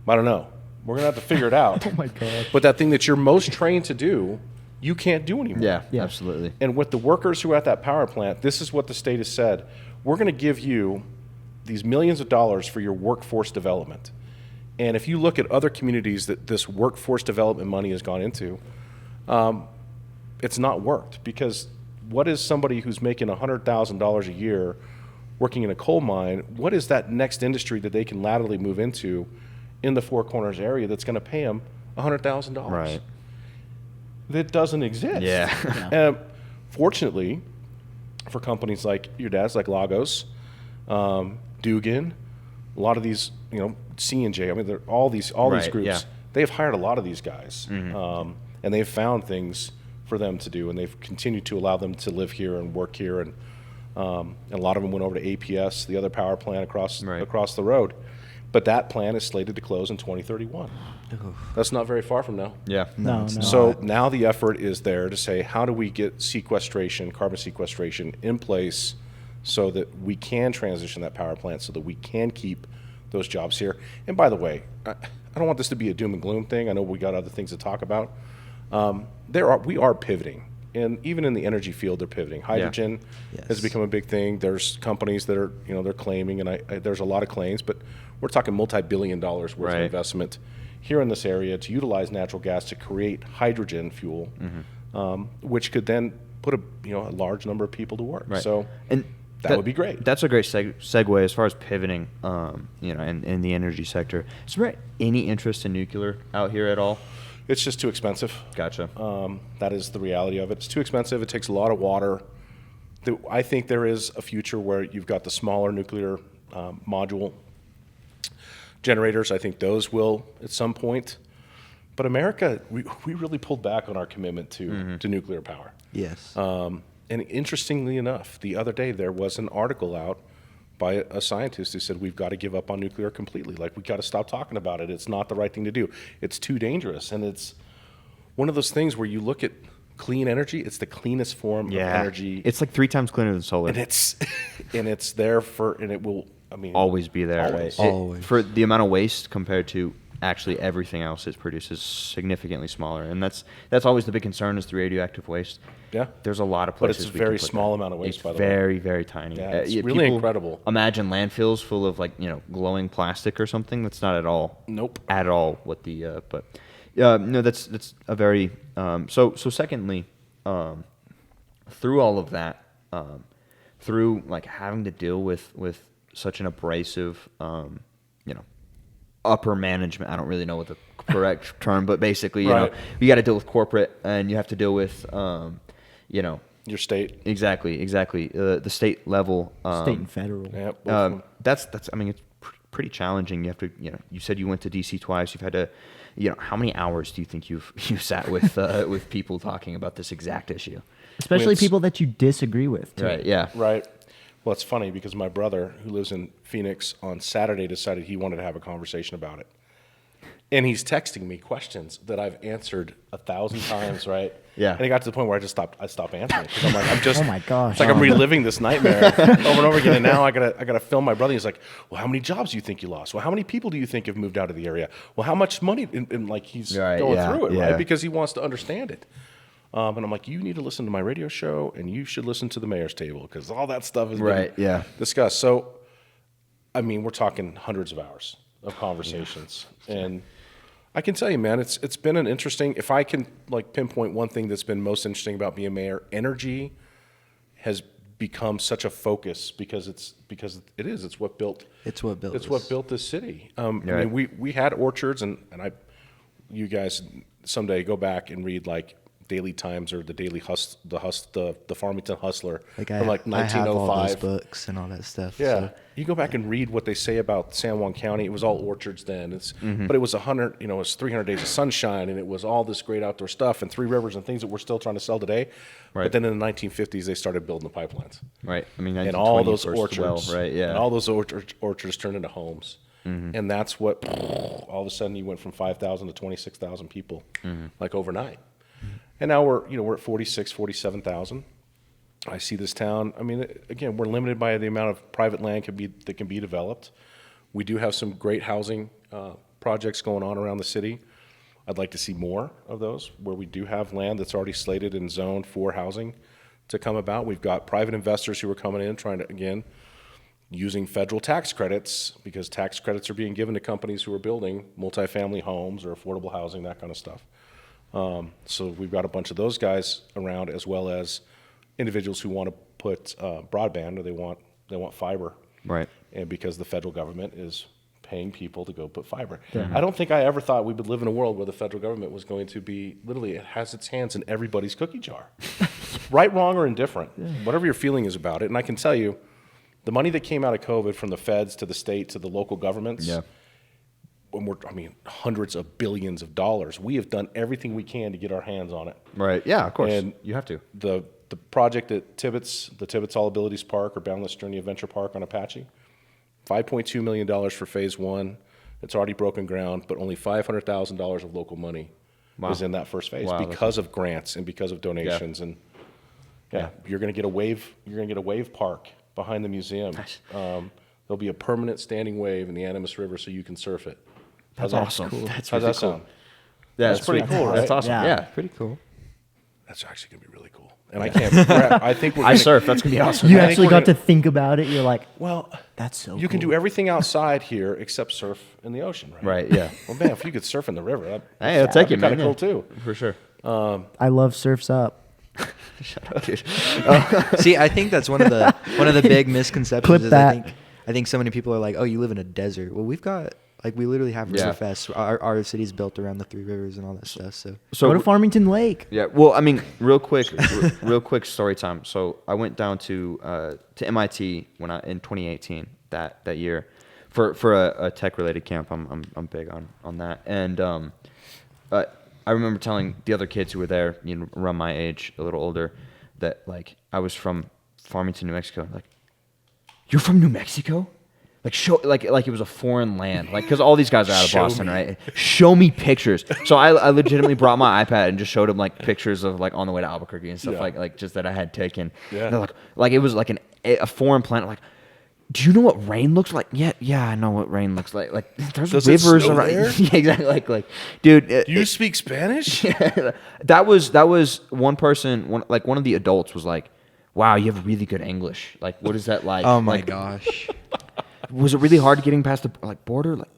I don't know. We're going to have to figure it out. Oh my God. But that thing that you're most trained to do, you can't do anymore. Yeah, absolutely. And with the workers who are at that power plant, this is what the state has said. We're going to give you these millions of dollars for your workforce development. And if you look at other communities that this workforce development money has gone into, it's not worked. Because what is somebody who's making $100,000 a year working in a coal mine, what is that next industry that they can laterally move into in the Four Corners area that's going to pay them $100,000? Right. That doesn't exist. Yeah. Fortunately, for companies like your dad's, like Lagos, Dugan, a lot of these, C&J, I mean, they're all these Right, groups, yeah. they've hired a lot of these guys, and they've found things for them to do, and they've continued to allow them to live here and work here, and a lot of them went over to APS, the other power plant across the road. But that plant is slated to close in 2031. That's not very far from now. Yeah. No. So now the effort is there to say, how do we get carbon sequestration in place so that we can transition that power plant, so that we can keep those jobs here. And by the way, I don't want this to be a doom and gloom thing. I know we got other things to talk about. We are pivoting. And even in the energy field, they're pivoting. Hydrogen has become a big thing. There's companies that are, they're claiming, and there's a lot of claims, but we're talking multi-billion dollars worth of investment here in this area to utilize natural gas to create hydrogen fuel, which could then put a large number of people to work. Right. So and that would be great. That's a great segue as far as pivoting, in the energy sector. Is there any interest in nuclear out here at all? It's just too expensive. Gotcha. That is the reality of it. It's too expensive. It takes a lot of water. I think there is a future where you've got the smaller nuclear module generators. I think those will at some point. But America, we really pulled back on our commitment to nuclear power. Yes. And interestingly enough, the other day there was an article out by a scientist who said we've got to give up on nuclear completely. Like, we got to stop talking about it. It's not the right thing to do. It's too dangerous. And it's one of those things where you look at clean energy, it's the cleanest form of energy. It's like 3 times cleaner than solar. And it's there and it will, always be there. Always. Right? Always. For the amount of waste compared to actually everything else it produces, significantly smaller. And that's always the big concern, is the radioactive waste. Yeah. There's a lot of But places it's a we can very put small that. amount of waste, It's by the way. very, very tiny. Yeah, it's really people incredible. Imagine landfills full of glowing plastic or something. That's not at all. Nope. At all what the no, that's a very so secondly, through all of that, through having to deal with such an abrasive upper management. I don't really know what the correct term, but basically, you got to deal with corporate, and you have to deal with, Your state. Exactly. The state level. State and federal. Yeah, both of them. That's. I mean, it's pretty challenging. You have to. You said you went to DC twice. You've had to. How many hours do you think you've sat with people talking about this exact issue? Especially It's- people that you disagree with. Too. Right. Yeah. Right. Well, it's funny because my brother, who lives in Phoenix, on Saturday decided he wanted to have a conversation about it. And he's texting me questions that I've answered 1,000 times, right? Yeah. And it got to the point where I stopped answering because I'm like, I'm just, Oh my gosh. it's like I'm reliving this nightmare over and over again. And now I gotta film my brother. He's like, well, how many jobs do you think you lost? Well, how many people do you think have moved out of the area? Well, how much money? And he's Right, going yeah, through it, yeah. right? Because he wants to understand it. And I'm like, you need to listen to my radio show, and you should listen to the mayor's table because all that stuff is Right, yeah. discussed. So I mean, we're talking hundreds of hours of conversations. And I can tell you, man, it's been an interesting, if I can like pinpoint one thing that's been most interesting about being mayor, energy has become such a focus because it's what built this city. I mean, we had orchards and you guys someday go back and read like Daily Times or the Daily the Farmington Hustler from like 1905. I have all those books and all that stuff. Yeah, So. you go back and read what they say about San Juan County. It was all orchards then. But it was 100, it was 300 days of sunshine, and it was all this great outdoor stuff and Three Rivers and things that we're still trying to sell today. Right. But then in the 1950s, they started building the pipelines. Right. I mean, And all those 1920 first orchards, well, right? Yeah. and all those orchards turned into homes. And that's what all of a sudden you went from 5,000 to 26,000 people, like overnight. And now we're at 46, 47,000. I see this town. I mean, again, we're limited by the amount of private land that can be developed. We do have some great housing projects going on around the city. I'd like to see more of those where we do have land that's already slated and zoned for housing to come about. We've got private investors who are coming in trying to, again, using federal tax credits because tax credits are being given to companies who are building multifamily homes or affordable housing, that kind of stuff. So we've got a bunch of those guys around, as well as individuals who want to put broadband or they want fiber. Right. And because the federal government is paying people to go put fiber. I don't think I ever thought we would live in a world where the federal government was going to be, literally, it has its hands in everybody's cookie jar. Right, wrong, or indifferent. Whatever your feeling is about it. And I can tell you, the money that came out of COVID from the feds to the state to the local governments, hundreds of billions of dollars. We have done everything we can to get our hands on it. Right. Yeah, of course. And you have to. The project at Tibbetts, the Tibbetts All Abilities Park or Boundless Journey Adventure Park on Apache, $5.2 million for phase one. It's already broken ground, but only $500,000 of local money is in that first phase because of grants and because of donations. And you're going to get a wave. You're going to get a wave park behind the museum. Nice. There'll be a permanent standing wave in the Animas River so you can surf it. That's awesome. Cool. How's that sound? Yeah, That's pretty cool, right? That's awesome. Yeah. Pretty cool. That's actually going to be really cool. And I can't. I think I surf. That's gonna be awesome. You I think actually we're got to gonna- think about it. You're like, Well, that's so you can do everything outside here except surf in the ocean, right? Right. Yeah. Well, man, if you could surf in the river, Hey, I'll take it, man. kind of cool too. For sure. I love Surf's Up. Shut up, dude. See, I think that's one of the big misconceptions. Clip is that. I think so many people are like, "Oh, you live in a desert." Well, we've got we literally have Yeah. River Fest. Our city's built around the Three Rivers and all that stuff. So Go to Farmington Lake. Yeah. Well, I mean, real quick story time. So I went down to MIT in 2018 that year for a tech related camp. I'm big on that. And I remember telling the other kids who were there, around my age, a little older, that like I was from Farmington, New Mexico. Like, you're from New Mexico? Like like it was a foreign land, like because all these guys are out of Show Boston, me. right? Show me pictures. So I legitimately brought my iPad and just showed them like pictures of like on the way to Albuquerque and stuff Yeah. like just that I had taken. Yeah. They're like it was like a foreign planet. Like, do you know what rain looks like? Yeah, I know what rain looks like. Like there's Does it rivers snow around. there? Yeah, exactly. Like dude, Do you speak Spanish? that was one person. One of the adults was like, "Wow, you have really good English. Like, what is that like?" oh my Like, gosh. was it really hard getting past the border? Like,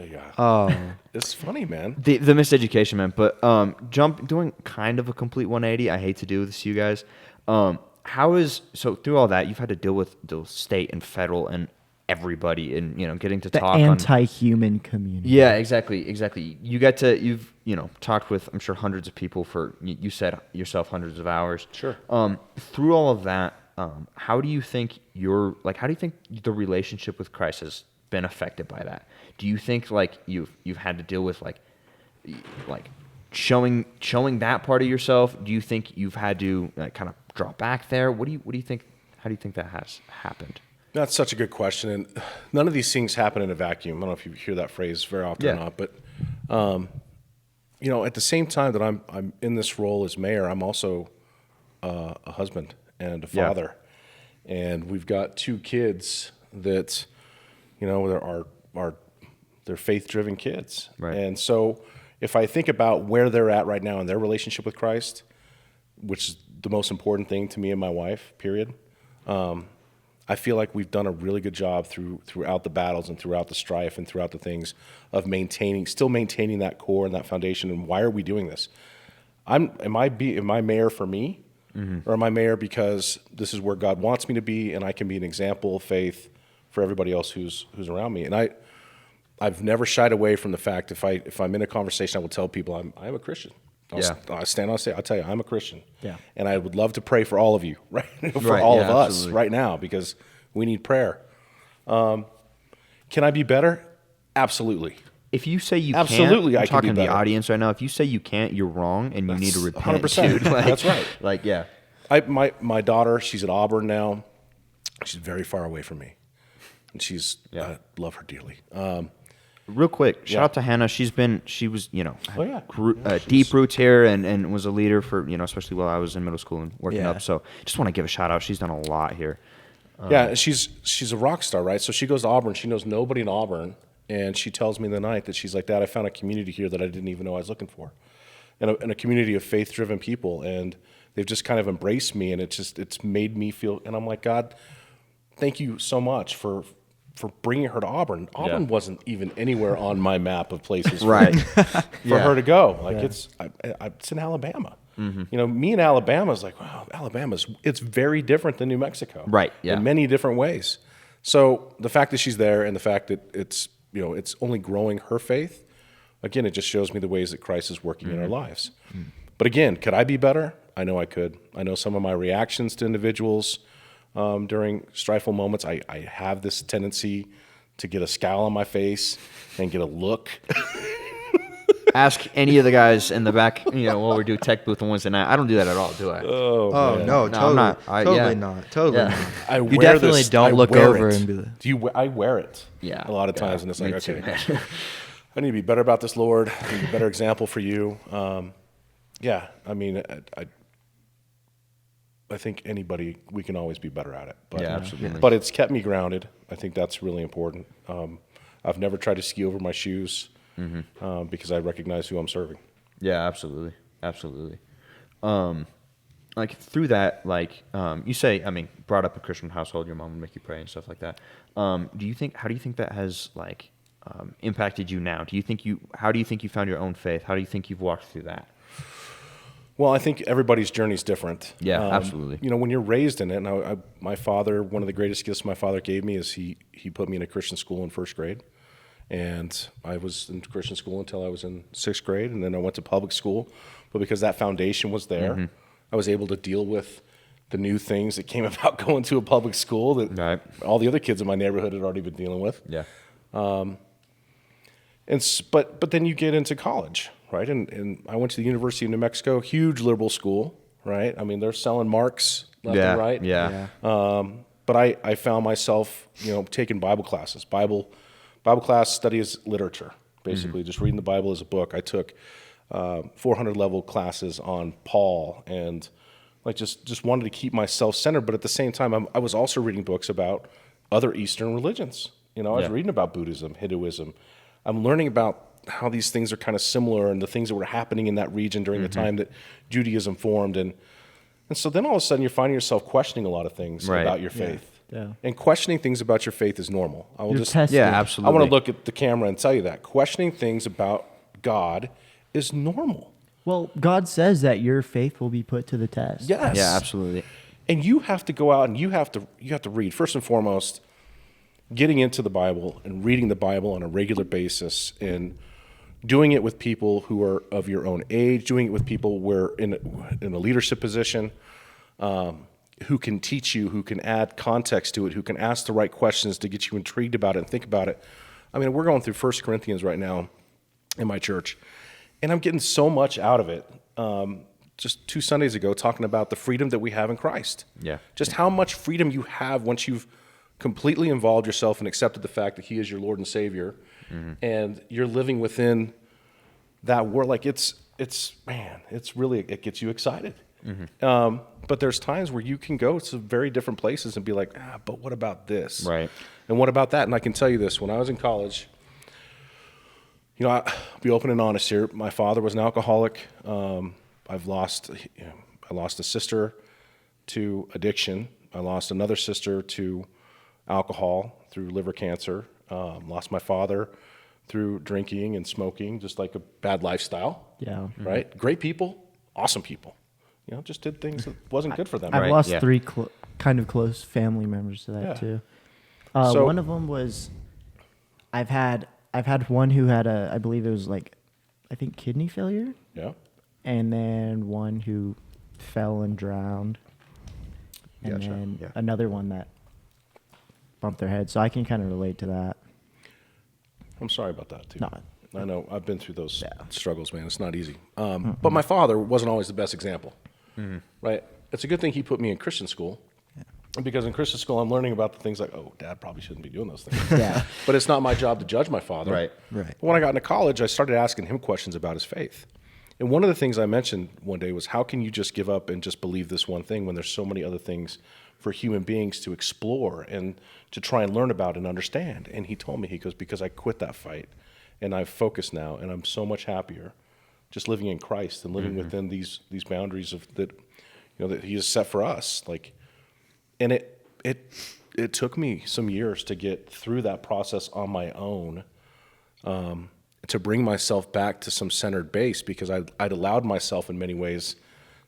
Yeah. Oh. It's funny, man. the miseducation, man. But doing kind of a complete 180. I hate to do this to you guys. So through all that, you've had to deal with the state and federal and everybody, and getting to The talk on. anti-human community. Yeah, exactly. You've talked with, I'm sure, hundreds of people for, you said yourself, hundreds of hours. Sure. Through all of that, how do you think the relationship with Christ has been affected by that? Do you think like you've had to deal with like showing that part of yourself? Do you think you've had to kind of draw back there? What do you think? How do you think that has happened? That's such a good question, and none of these things happen in a vacuum. I don't know if you hear that phrase very often or not, but at the same time that I'm in this role as mayor, I'm also a husband and a father, and we've got two kids that they're faith-driven kids, Right. And so if I think about where they're at right now in their relationship with I feel like we've done a really good job throughout the battles and throughout the strife and throughout the things of still maintaining that core and that foundation. And why are we doing this? Am I mayor for me, or am I mayor because this is where God wants me to be, and I can be an example of faith for everybody else who's around me? And I've never shied away from the fact if I'm in a conversation, I will tell people I'm a Christian. I'll stand on stage. I'll tell you I'm a Christian. Yeah. And I would love to pray for all of you, right? For Right, all yeah, of us absolutely. right now, because we need prayer. Can I be better? Absolutely. If you say you Absolutely, can't, I I'm can talking be to the better. audience right now. If you say you can't, you're wrong, and you need to repent. 100%. Dude. Like, That's right. Like, yeah. My daughter, she's at Auburn now. She's very far away from me, and I love her dearly. Real quick, shout Yeah. out to Hannah. She was, Oh, yeah. deep roots here and was a leader for, especially while I was in middle school and working Yeah. up. So just want to give a shout out. She's done a lot here. Yeah, she's a rock star, right? So she goes to Auburn. She knows nobody in Auburn, and she tells me the night that she's like, Dad, I found a community here that I didn't even know I was looking for, and a community of faith-driven people, and they've just kind of embraced me, and it's made me feel. And I'm like, God, thank you so much for bringing her to Auburn. Auburn wasn't even anywhere on my map of places Right. for her to go. Like it's in Alabama. Me in Alabama is like, wow, it's very different than New Mexico. Right, yeah. In many different ways. So the fact that she's there and the fact that it's only growing her faith, again, it just shows me the ways that Christ is working in our lives. But again, could I be better? I know I could. I know some of my reactions to individuals during strifeful moments, I have this tendency to get a scowl on my face and get a look. Ask any of the guys in the back, while we do tech booth on Wednesday night. I don't do that at all, do I? Oh man. no, I'm totally, not. totally Yeah. not. I You wear definitely this, don't I look wear over it. and be like, I wear it. Yeah. A lot of times, and it's like, Me too, okay, man. I need to be better about this, Lord. I need to be a better example for you. I think we can always be better at it. But, Yeah, absolutely. But it's kept me grounded. I think that's really important. I've never tried to ski over my shoes because I recognize who I'm serving. Yeah, absolutely. Like through that, you say, brought up a Christian household, your mom would make you pray and stuff like that. How do you think that has impacted you now? How do you think you found your own faith? How do you think you've walked through that? Well, I think everybody's journey is different. Yeah, absolutely. When you're raised in it, and my father, one of the greatest gifts my father gave me is he put me in a Christian school in first grade. And I was in Christian school until I was in sixth grade, and then I went to public school. But because that foundation was there, I was able to deal with the new things that came about going to a public school that all the other kids in my neighborhood had already been dealing with. Yeah. But then you get into college, right? And I went to the University of New Mexico, huge liberal school, right? They're selling marks left and right. Yeah. But I found myself, taking Bible classes. Bible class studies literature, basically, just reading the Bible as a book. I took 400 level classes on Paul and just wanted to keep myself centered. But at the same time, I was also reading books about other Eastern religions. I was reading about Buddhism, Hinduism. I'm learning about how these things are kind of similar and the things that were happening in that region during the time that Judaism formed. And so then all of a sudden you're finding yourself questioning a lot of things about your faith. Yeah. And questioning things about your faith is normal. I will You're just tested. Yeah, absolutely. I want to look at the camera and tell you that. Questioning things about God is normal. Well, God says that your faith will be put to the test. Yes. Yeah, absolutely. And you have to go out and you have to read. First and foremost, getting into the Bible and reading the Bible on a regular basis and doing it with people who are of your own age, doing it with people who are in a leadership position, who can teach you, who can add context to it, who can ask the right questions to get you intrigued about it and think about it. We're going through 1 Corinthians right now in my church, and I'm getting so much out of it. Just 2 Sundays ago, talking about the freedom that we have in Christ. Yeah. Just how much freedom you have once you've completely involved yourself and accepted the fact that He is your Lord and Savior, and you're living within that world. It gets you excited. But there's times where you can go to very different places and be like, but what about this? Right. And what about that? And I can tell you this, when I was in college, I'll be open and honest here. My father was an alcoholic. I lost a sister to addiction. I lost another sister to alcohol, through liver cancer, lost my father through drinking and smoking, just like a bad lifestyle. Yeah. Right? Great people, awesome people. Just did things that wasn't good for them. I've Right? lost yeah. 3 kind of close family members to that Yeah. too. So- One of them was I've had one who had I believe it was like I think kidney failure, Yeah. and then one who fell and drowned, and Gotcha, then yeah. another one that bumped their head. So I can kind of relate to that. I'm sorry about that, too. No. I know. I've been through those Yeah. struggles, man. It's not easy. But my father wasn't always the best example. Right? It's a good thing he put me in Christian school. Because in Christian school, I'm learning about the things like, oh, Dad probably shouldn't be doing those things. Yeah. But it's not my job to judge my father. Right. Right. When I got into college, I started asking him questions about his faith. And one of the things I mentioned one day was, how can you just give up and just believe this one thing when there's so many other things for human beings to explore and to try and learn about and understand? And he told me, he goes, because I quit that fight and I've focused now and I'm so much happier just living in Christ and living within these boundaries of that, that he has set for us. And it took me some years to get through that process on my own, to bring myself back to some centered base, because I'd allowed myself in many ways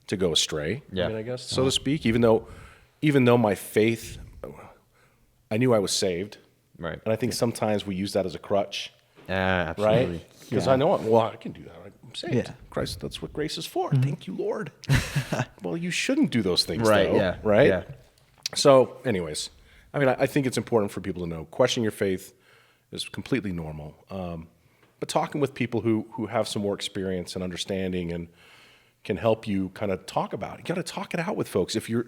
to go astray. Yeah. I guess, so to speak, even though my faith, I knew I was saved. Right. And I think sometimes we use that as a crutch, Absolutely. right? Because Yeah. I know, I can do that. I'm saved. Yeah. Christ, that's what grace is for. Thank you, Lord. Well, you shouldn't do those things, Right, though, yeah, right? yeah. So, anyways, I think it's important for people to know questioning your faith is completely normal. But talking with people who have some more experience and understanding and can help you kind of talk about it. You got to talk it out with folks. If you're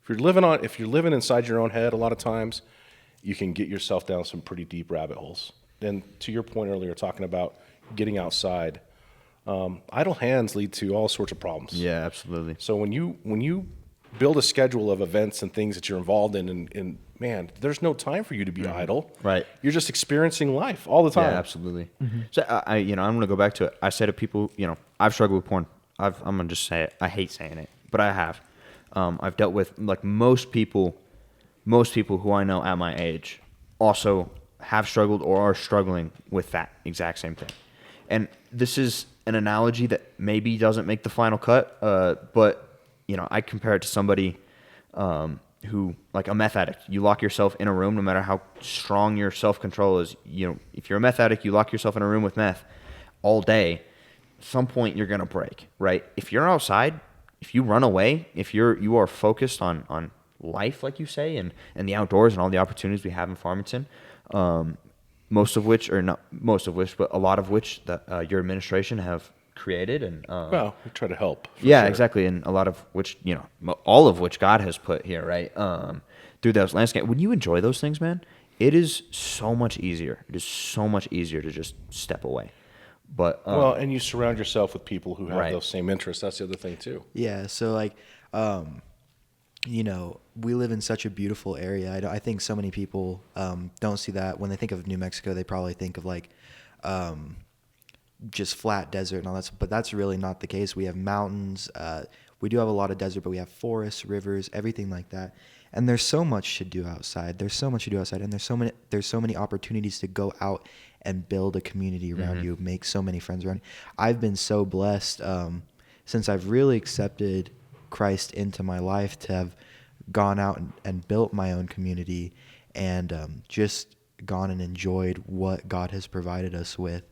living inside your own head, a lot of times you can get yourself down some pretty deep rabbit holes. And to your point earlier, talking about getting outside, idle hands lead to all sorts of problems. Yeah, absolutely. So when you build a schedule of events and things that you're involved in, and man, there's no time for you to be idle. Right. You're just experiencing life all the time. Yeah, absolutely. So I'm gonna go back to it. I say to people, I've struggled with porn. I'm gonna just say it. I hate saying it, but I have. I've dealt with, like, most people who I know at my age also have struggled or are struggling with that exact same thing. And this is an analogy that maybe doesn't make the final cut, but I compare it to somebody who, like a meth addict. You lock yourself in a room, no matter how strong your self-control is. If you're a meth addict, you lock yourself in a room with meth all day. At some point, you're gonna break, right? If you're outside, if you run away, if you are focused on life, like you say, and the outdoors and all the opportunities we have in Farmington, most of which, or not most of which, but a lot of which that your administration have created, and Well, we try to help. for yeah, sure. exactly, and a lot of which, all of which God has put here, right? Through those landscape. When you enjoy those things, man, it is so much easier. It is so much easier to just step away. But Well, and you surround yourself with people who have Right. those same interests. That's the other thing too. Yeah, so we live in such a beautiful area. I think so many people don't see that. When they think of New Mexico, they probably think of just flat desert and all that. But that's really not the case. We have mountains. We do have a lot of desert, but we have forests, rivers, everything like that. And there's so much to do outside. And there's so many opportunities to go out and build a community around you, make so many friends around you. I've been so blessed since I've really accepted Christ into my life to have gone out and built my own community and just gone and enjoyed what God has provided us with.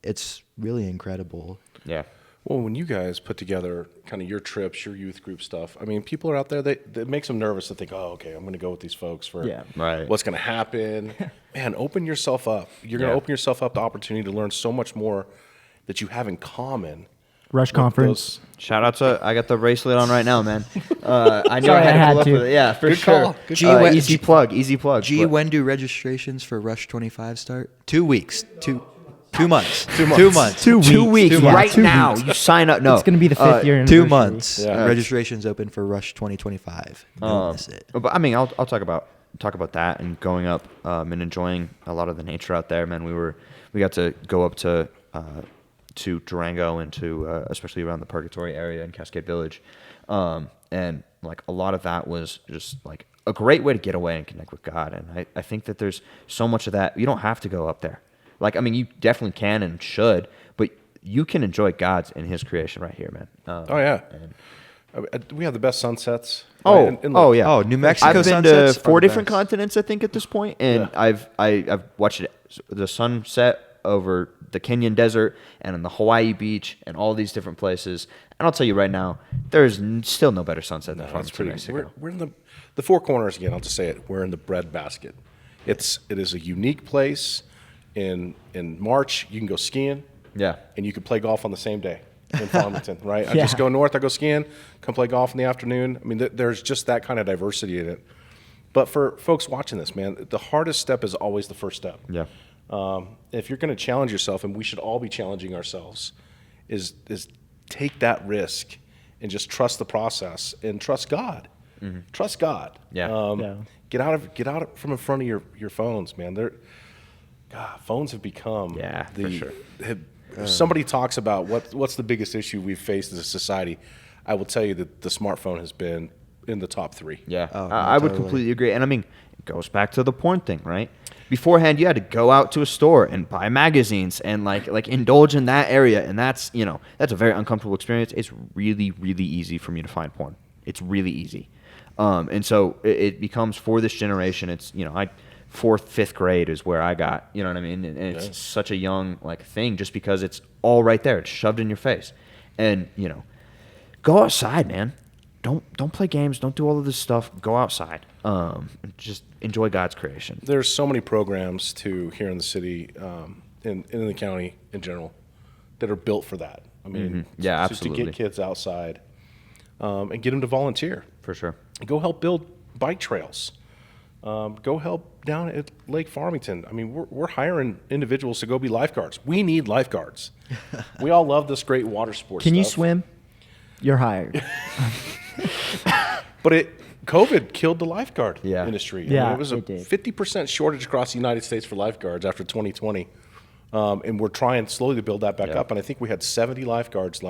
It's really incredible. yeah, Well, when you guys put together kind of your trips, your youth group stuff, people are out there that makes them nervous to think, oh, okay, I'm going to go with these folks for Yeah. Right. what's going to happen. Man, open yourself up. You're going to Yeah. open yourself up to opportunity to learn so much more that you have in common. Rush with conference. shout out to, I got the bracelet on right now, man. I knew Sorry, I I had to had pull up to. with it. Yeah, for Good sure. call. Good call. Easy plug. Gee, but- when do registrations for Rush 25 start? 2 weeks. 2 months. 2 months. 2 weeks. 2 weeks, Yeah, right 2 now. weeks. You sign up. No, It's going to be the 5th year 2 anniversary. months. Yeah. Registrations open for Rush 2025. Don't miss it. But I'll talk about that and going up and enjoying a lot of the nature out there, man. We got to go up to Durango and to especially around the Purgatory area in Cascade Village, and like a lot of that was just like a great way to get away and connect with God. And I think that there's so much of that. You don't have to go up there. Like, I mean, you definitely can and should, but you can enjoy God's and His creation right here, man. Oh, yeah. We have the best sunsets. Oh, right? oh yeah. Oh, New Mexico I've been sunsets to are 4 the different best. continents, I think, at this point, and Yeah. I've watched the sunset over the Kenyan desert and on the Hawaii beach and all these different places. And I'll tell you right now, there's still no better sunset than That's Farmington, pretty. Mexico. We're in the Four Corners again. I'll just say it. We're in the breadbasket. It is a unique place. In March, you can go skiing. Yeah. And you can play golf on the same day in Farmington, right? I Yeah. just go north. I go skiing. Come play golf in the afternoon. I mean, there's just that kind of diversity in it. But for folks watching this, man, the hardest step is always the first step. Yeah. If you're going to challenge yourself, and we should all be challenging ourselves, is take that risk and just trust the process and trust God. Trust God. Yeah. Yeah. Get out from in front of your phones, man. Phones have become Yeah, for sure. If somebody talks about what's the biggest issue we've faced as a society, I will tell you that the smartphone has been in the top 3. Yeah, Oh, no, I would totally. completely agree. And I mean, it goes back to the porn thing, right? Beforehand, you had to go out to a store and buy magazines and like indulge in that area, and that's a very uncomfortable experience. It's really, really easy for me to find porn. It's really easy, and so it becomes for this generation. It's 4th, 5th grade is where I got, you know what I mean? And it's such a young thing just because it's all right there. It's shoved in your face. And, go outside, man. Don't play games. Don't do all of this stuff. Go outside. Just enjoy God's creation. There's so many programs here in the city, in the county in general, that are built for that. I mean, Yeah, to absolutely. get kids outside and get them to volunteer. For sure. Go help build bike trails. Go help down at Lake Farmington. I mean, we're hiring individuals to go be lifeguards. We need lifeguards. We all love this great water sports Can you stuff. swim? You're hired. But COVID killed the lifeguard Yeah. industry. Yeah, it was a it did. 50% shortage across the United States for lifeguards after 2020. And we're trying slowly to build that back up. And I think we had 70 lifeguards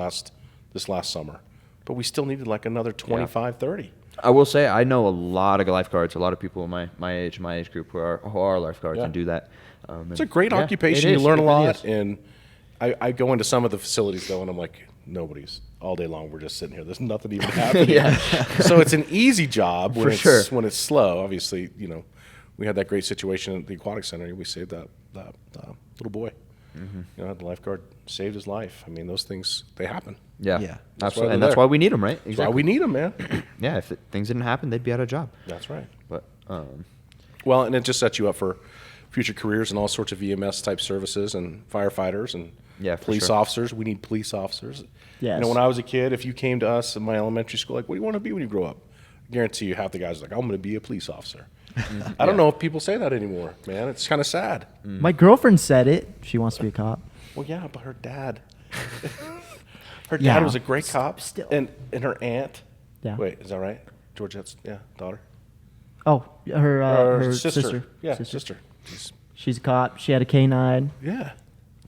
this last summer. But we still needed like another 25, 30. I will say I know a lot of lifeguards, a lot of people in my age group who are lifeguards Yeah. and do that. It's a great yeah, occupation. it You is. learn a It really lot. is. And I go into some of the facilities, though, and I'm like, nobody's all day long. We're just sitting here. There's nothing even happening. Yeah. So it's an easy job when For sure. when it's slow. Obviously, we had that great situation at the aquatic center. And we saved that little boy. Mm-hmm. The lifeguard saved his life. I mean, those things, they happen. Yeah, Yeah. That's why absolutely. they're And that's there. why we need them, right? That's why we need them, man. Yeah, if things didn't happen, they'd be out of job. That's right. But Well, and it just sets you up for future careers and all sorts of EMS type services and firefighters and Yeah, for police sure. officers. We need police officers. Yes. When I was a kid, if you came to us in my elementary school, like, what do you want to be when you grow up? I guarantee you half the guys are like, I'm going to be a police officer. I don't know if people say that anymore, man. It's kind of sad. My girlfriend said it. She wants to be a cop. Well, yeah, but her dad, her dad Yeah. was a great cop. Still. And her aunt, Yeah. wait, is that right? Georgette's, daughter? Oh, her Or sister. Yeah, sister. She's a cop. She had a K-9. Yeah,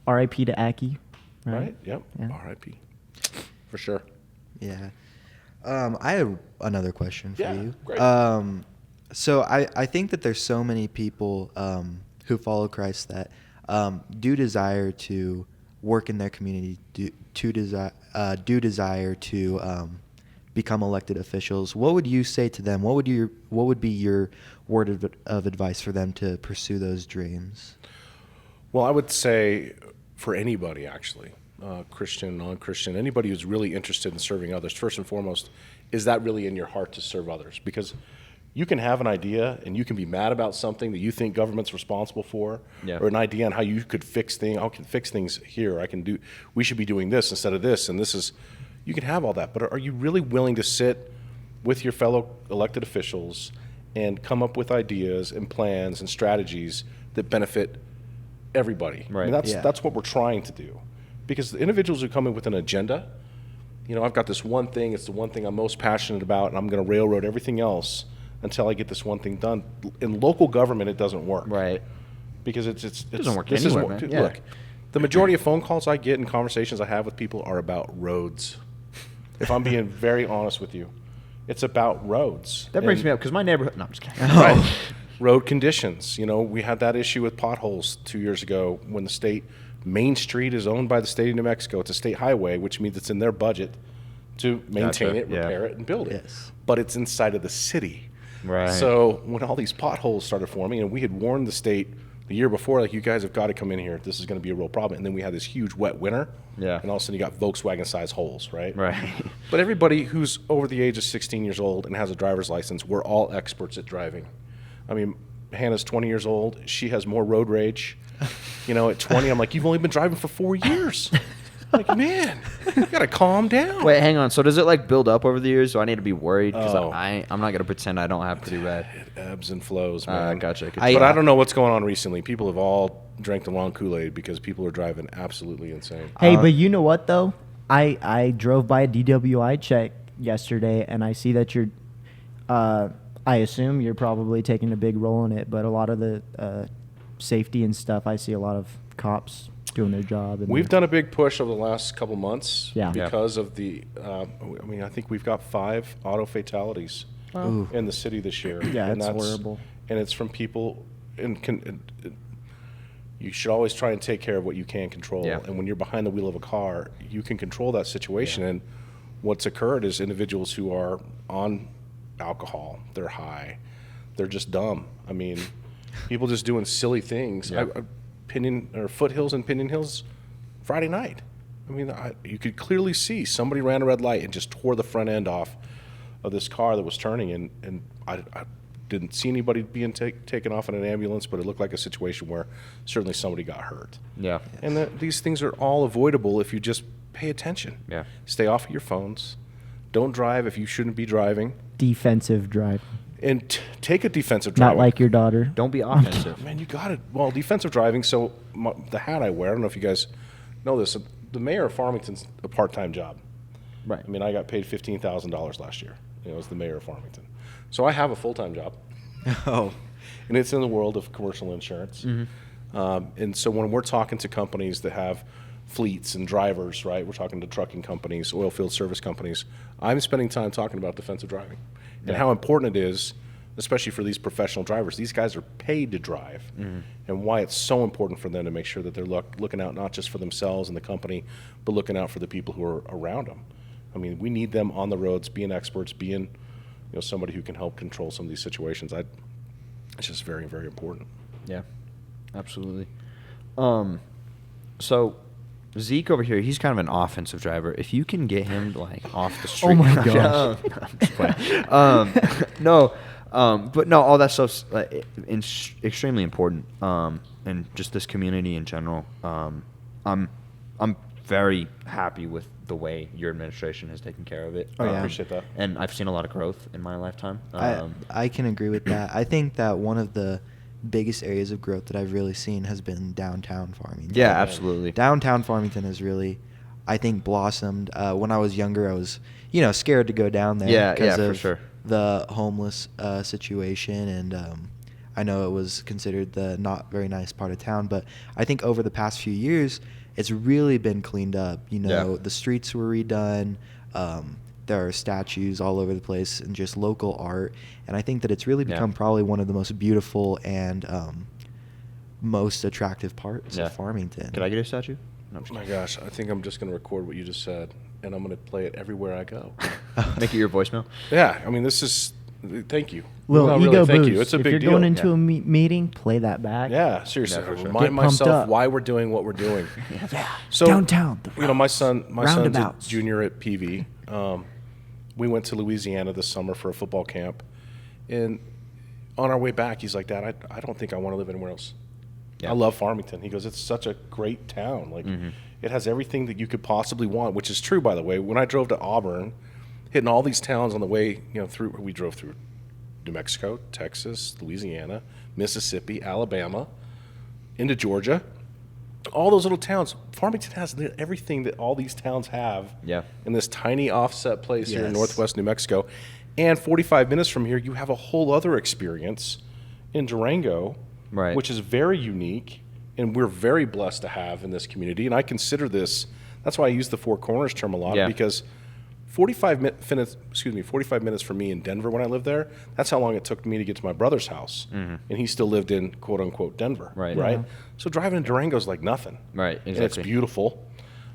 R.I.P. to Aki. right? Yep. Yeah. R.I.P. For sure. Yeah. I have another question for Yeah, you. great. So I think that there's so many people who follow Christ that do desire to work in their community, do desire to become elected officials. What would you say to them? What would be your word of advice for them to pursue those dreams? Well, I would say for anybody, actually, Christian, non-Christian, anybody who's really interested in serving others, first and foremost, is that really in your heart to serve others? Because you can have an idea and you can be mad about something that you think government's responsible for, Yeah. or an idea on how you could fix things. I can fix things here. We should be doing this instead of this, and this is. You can have all that, but are you really willing to sit with your fellow elected officials and come up with ideas and plans and strategies that benefit everybody? Right. I mean, Yeah. that's what we're trying to do. Because the individuals who come in with an agenda, I've got this one thing, it's the one thing I'm most passionate about, and I'm going to railroad everything else until I get this one thing done. In local government, it doesn't work. right. Because it doesn't work this anywhere, is man. dude, Yeah. Look, the majority of phone calls I get and conversations I have with people are about roads. If I'm being very honest with you, It's about roads. That brings And- me up because my neighborhood. No, I'm just kidding. Right. Road conditions. You know, we had that issue with potholes 2 years ago when the state Main Street is owned by the state of New Mexico. It's a state highway, which means it's in their budget to maintain Gotcha. it, repair it, and build it. Yes. But it's inside of the city. Right. So when all these potholes started forming, and we had warned the state the year before, like, you guys have got to come in here. This is going to be a real problem. And then we had this huge wet winter. Yeah. And all of a sudden you got Volkswagen-sized holes, right? Right. But everybody who's over the age of 16 years old and has a driver's license, we're all experts at driving. I mean, Hannah's 20 years old. She has more road rage. You know, at 20, I'm like, you've only been driving for 4 years. Like, man, you got to calm down. Wait, hang on. So does it like build up over the years? So I need to be worried because Oh. I'm not gonna pretend I don't have pretty bad. It ebbs and flows, man. Gotcha. Good I- But job. I don't know what's going on recently. People have all drank the wrong Kool-Aid because people are driving absolutely insane. Hey, but you know what though? I drove by a DWI check yesterday, and I see that you're. I assume you're probably taking a big role in it, but a lot of the safety and stuff, I see a lot of cops doing their job. And We've done a big push over the last couple months Yeah. Yeah. because of the, I mean, I think we've got 5 auto fatalities Ooh. in the city this year. Yeah, And it's that's- horrible. And it's from people, you should always try and take care of what you can control. Yeah. And when you're behind the wheel of a car, you can control that situation. And what's occurred is individuals who are on alcohol, they're high, they're just dumb. I mean, people just doing silly things. Yeah. Foothills and Pinion Hills Friday night. I mean, you could clearly see somebody ran a red light and just tore the front end off of this car that was turning, and I didn't see anybody being taken off in an ambulance, but it looked like a situation where certainly somebody got hurt. Yeah. And these things are all avoidable if you just pay attention. Yeah. Stay off of your phones. Don't drive if you shouldn't be driving. defensive drive, And take a defensive driving. not like your daughter. Don't be offensive. Man, you got it. Well, defensive driving. So the hat I wear, I don't know if you guys know this. The mayor of Farmington's a part-time job. Right. I mean, I got paid $15,000 last year. You know, as the mayor of Farmington. So I have a full-time job, Oh. and it's in the world of commercial insurance. And so when we're talking to companies that have fleets and drivers, right? We're talking to trucking companies, oil field service companies. I'm spending time talking about defensive driving and how important it is, especially for these professional drivers. These guys are paid to drive, and why it's so important for them to make sure that they're looking out not just for themselves and the company, but looking out for the people who are around them. I mean, we need them on the roads, being experts, being somebody who can help control some of these situations. It's just very, very important. Yeah, absolutely. So Zeke over here, he's kind of an offensive driver. If you can get him like off the street, my gosh. I'm just playing. No, but no, all that stuff's extremely important, and just this community in general. I'm very happy with the way your administration has taken care of it. Oh, I yeah. appreciate that. And I've seen a lot of growth in my lifetime. I can agree with that. I think that one of the biggest areas of growth that I've really seen has been downtown Farmington. Yeah, absolutely. Downtown Farmington has really, I think, blossomed. When I was younger, I was, scared to go down there Yeah, because for of sure. the homeless situation, and I know it was considered the not very nice part of town. But I think over the past few years, it's really been cleaned up. Yeah. The streets were redone. There are statues all over the place and just local art. And I think that it's really Yeah. become probably one of the most beautiful and most attractive parts Yeah. of Farmington. Could I get a statue? No, I'm just Oh my gosh, I think I'm just going to record what you just said, and I'm going to play it everywhere I go. kidding. Make it your voicemail. Yeah, I mean, this is. Thank you. Little No, ego really, thank boost. you. It's a if big you're deal. going into Yeah. a meeting, play that back. Yeah, seriously. Yeah, for sure. Remind Get pumped myself up. why we're doing what we're doing. Yeah. So Downtown. The my son's roundabouts. a junior at PV. We went to Louisiana this summer for a football camp, and on our way back, he's like, "Dad, I don't think I want to live anywhere else. Yeah. I love Farmington." He goes, "It's such a great town. Like, it has everything that you could possibly want," which is true, by the way. When I drove to Auburn, hitting all these towns on the way, we drove through New Mexico, Texas, Louisiana, Mississippi, Alabama, into Georgia. All those little towns. Farmington has everything that all these towns have Yeah. in this tiny offset place here in Yes. northwest New Mexico. And 45 minutes from here, you have a whole other experience in Durango, Right. which is very unique and we're very blessed to have in this community. And I consider this, that's why I use the Four Corners term a lot, Yeah. because 45 minutes for me in Denver when I lived there. That's how long it took me to get to my brother's house, and he still lived in quote unquote Denver. Right. Right. Yeah. So driving to Durango is like nothing. Right, And it's exactly. beautiful.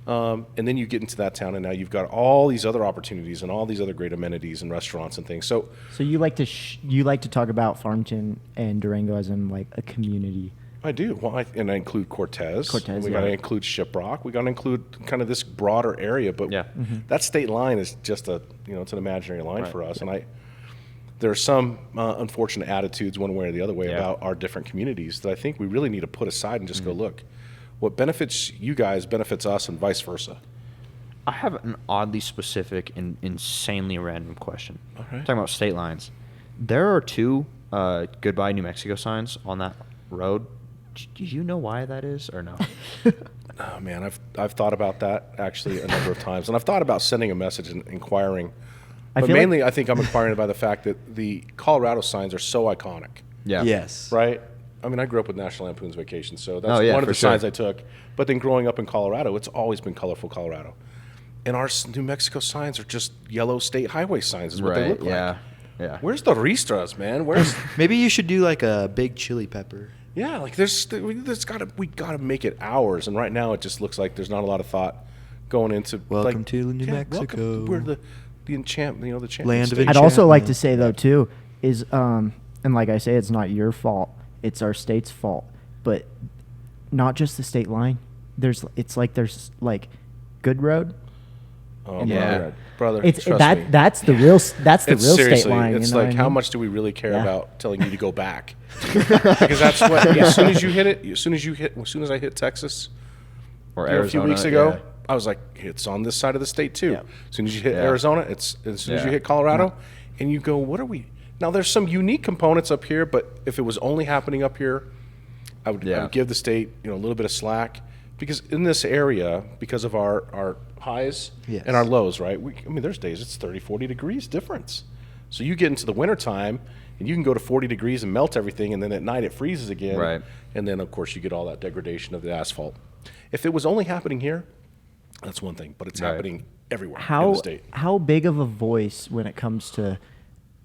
And then you get into that town, and now you've got all these other opportunities and all these other great amenities and restaurants and things. So So you like to you like to talk about Farmington and Durango as in like a community. I do. Well, I include Cortez. Cortez, We yeah. got to include Shiprock. We got to include kind of this broader area. But Yeah. that state line is just it's an imaginary line Right. for us. And there are some unfortunate attitudes one way or the other way Yeah. about our different communities that I think we really need to put aside and just go, look, what benefits you guys benefits us and vice versa. I have an oddly specific and insanely random question. All right. Talking about state lines. There are 2 Goodbye New Mexico signs on that road. Do you know why that is or no? Oh, man, I've thought about that actually a number of times. And I've thought about sending a message and inquiring. I But feel like- mainly I think I'm inquiring by the fact that the Colorado signs are so iconic. Yeah. Yes. Right? I mean, I grew up with National Lampoon's Vacation, so that's Oh, yeah, one of for the signs sure. I took. But then growing up in Colorado, it's always been colorful Colorado. And our New Mexico signs are just yellow state highway signs is what they look yeah. like. Yeah. Where's the Ristras, man? Where's Maybe you should do like a big chili pepper. yeah? Like we gotta make it ours. And right now, it just looks like there's not a lot of thought going into Welcome like, to New yeah, Mexico. We're the enchant, the champion Land of state. I'd also like Enchantment. to say though too is and like I say, it's not your fault. It's our state's fault. But not just the state line. There's like Good Road. Oh, and Yeah. brother, brother, It's trust that me. that's the real that's the It's real state seriously, line. it's you know like what I how mean? much do we really care Yeah. about telling you to go back? Because that's what as soon as you hit it, as soon as I hit Texas, Or a few Arizona, weeks ago, yeah. I was like, it's on this side of the state too. Yeah. As soon as you hit Yeah. Arizona, it's as soon as you Yeah. hit Colorado, and you go, what are we? Now there's some unique components up here, but if it was only happening up here, I would Yeah. give the state a little bit of slack because in this area, because of our highs Yes. and our lows, right? I mean, there's days it's 30, 40 degrees difference. So you get into the wintertime and you can go to 40 degrees and melt everything, and then at night it freezes again. Right. And then, of course, you get all that degradation of the asphalt. If it was only happening here, that's one thing, but it's Right. happening everywhere in the state. How big of a voice when it comes to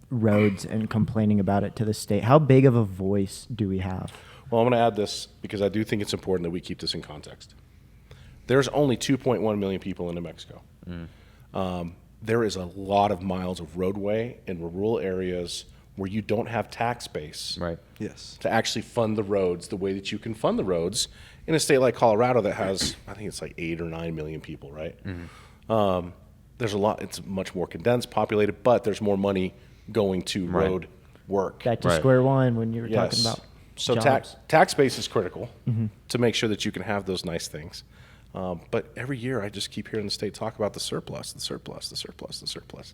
roads and complaining about it to the state? How big of a voice do we have? Well, I'm going to add this because I do think it's important that we keep this in context. There's only 2.1 million people in New Mexico. There is a lot of miles of roadway in rural areas where you don't have tax base Right. Yes. to actually fund the roads the way that you can fund the roads in a state like Colorado that has, I think it's like 8 or 9 million people, right? There's a lot, it's much more condensed, populated, but there's more money going to Right. road work. Back to Right. square one when you were talking about So jobs. tax base is critical to make sure that you can have those nice things. But every year I just keep hearing the state talk about the surplus, the surplus, the surplus, the surplus.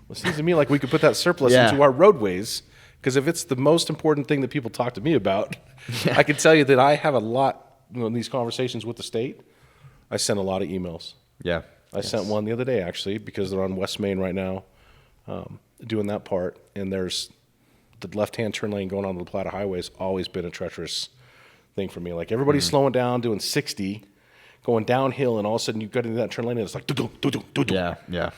Well, it seems to me like we could put that surplus Yeah. into our roadways, because if it's the most important thing that people talk to me about, I can tell you that I have a lot in these conversations with the state. I send a lot of emails. Yeah. I sent one the other day, actually, because they're on West Main right now doing that part. And there's the left-hand turn lane going on the La Plata Highway has always been a treacherous thing for me. Like, everybody's slowing down, doing 60, going downhill, and all of a sudden you get into that turn lane, and it's like, doo-doo, doo-doo, doo-doo. Yeah. Yeah.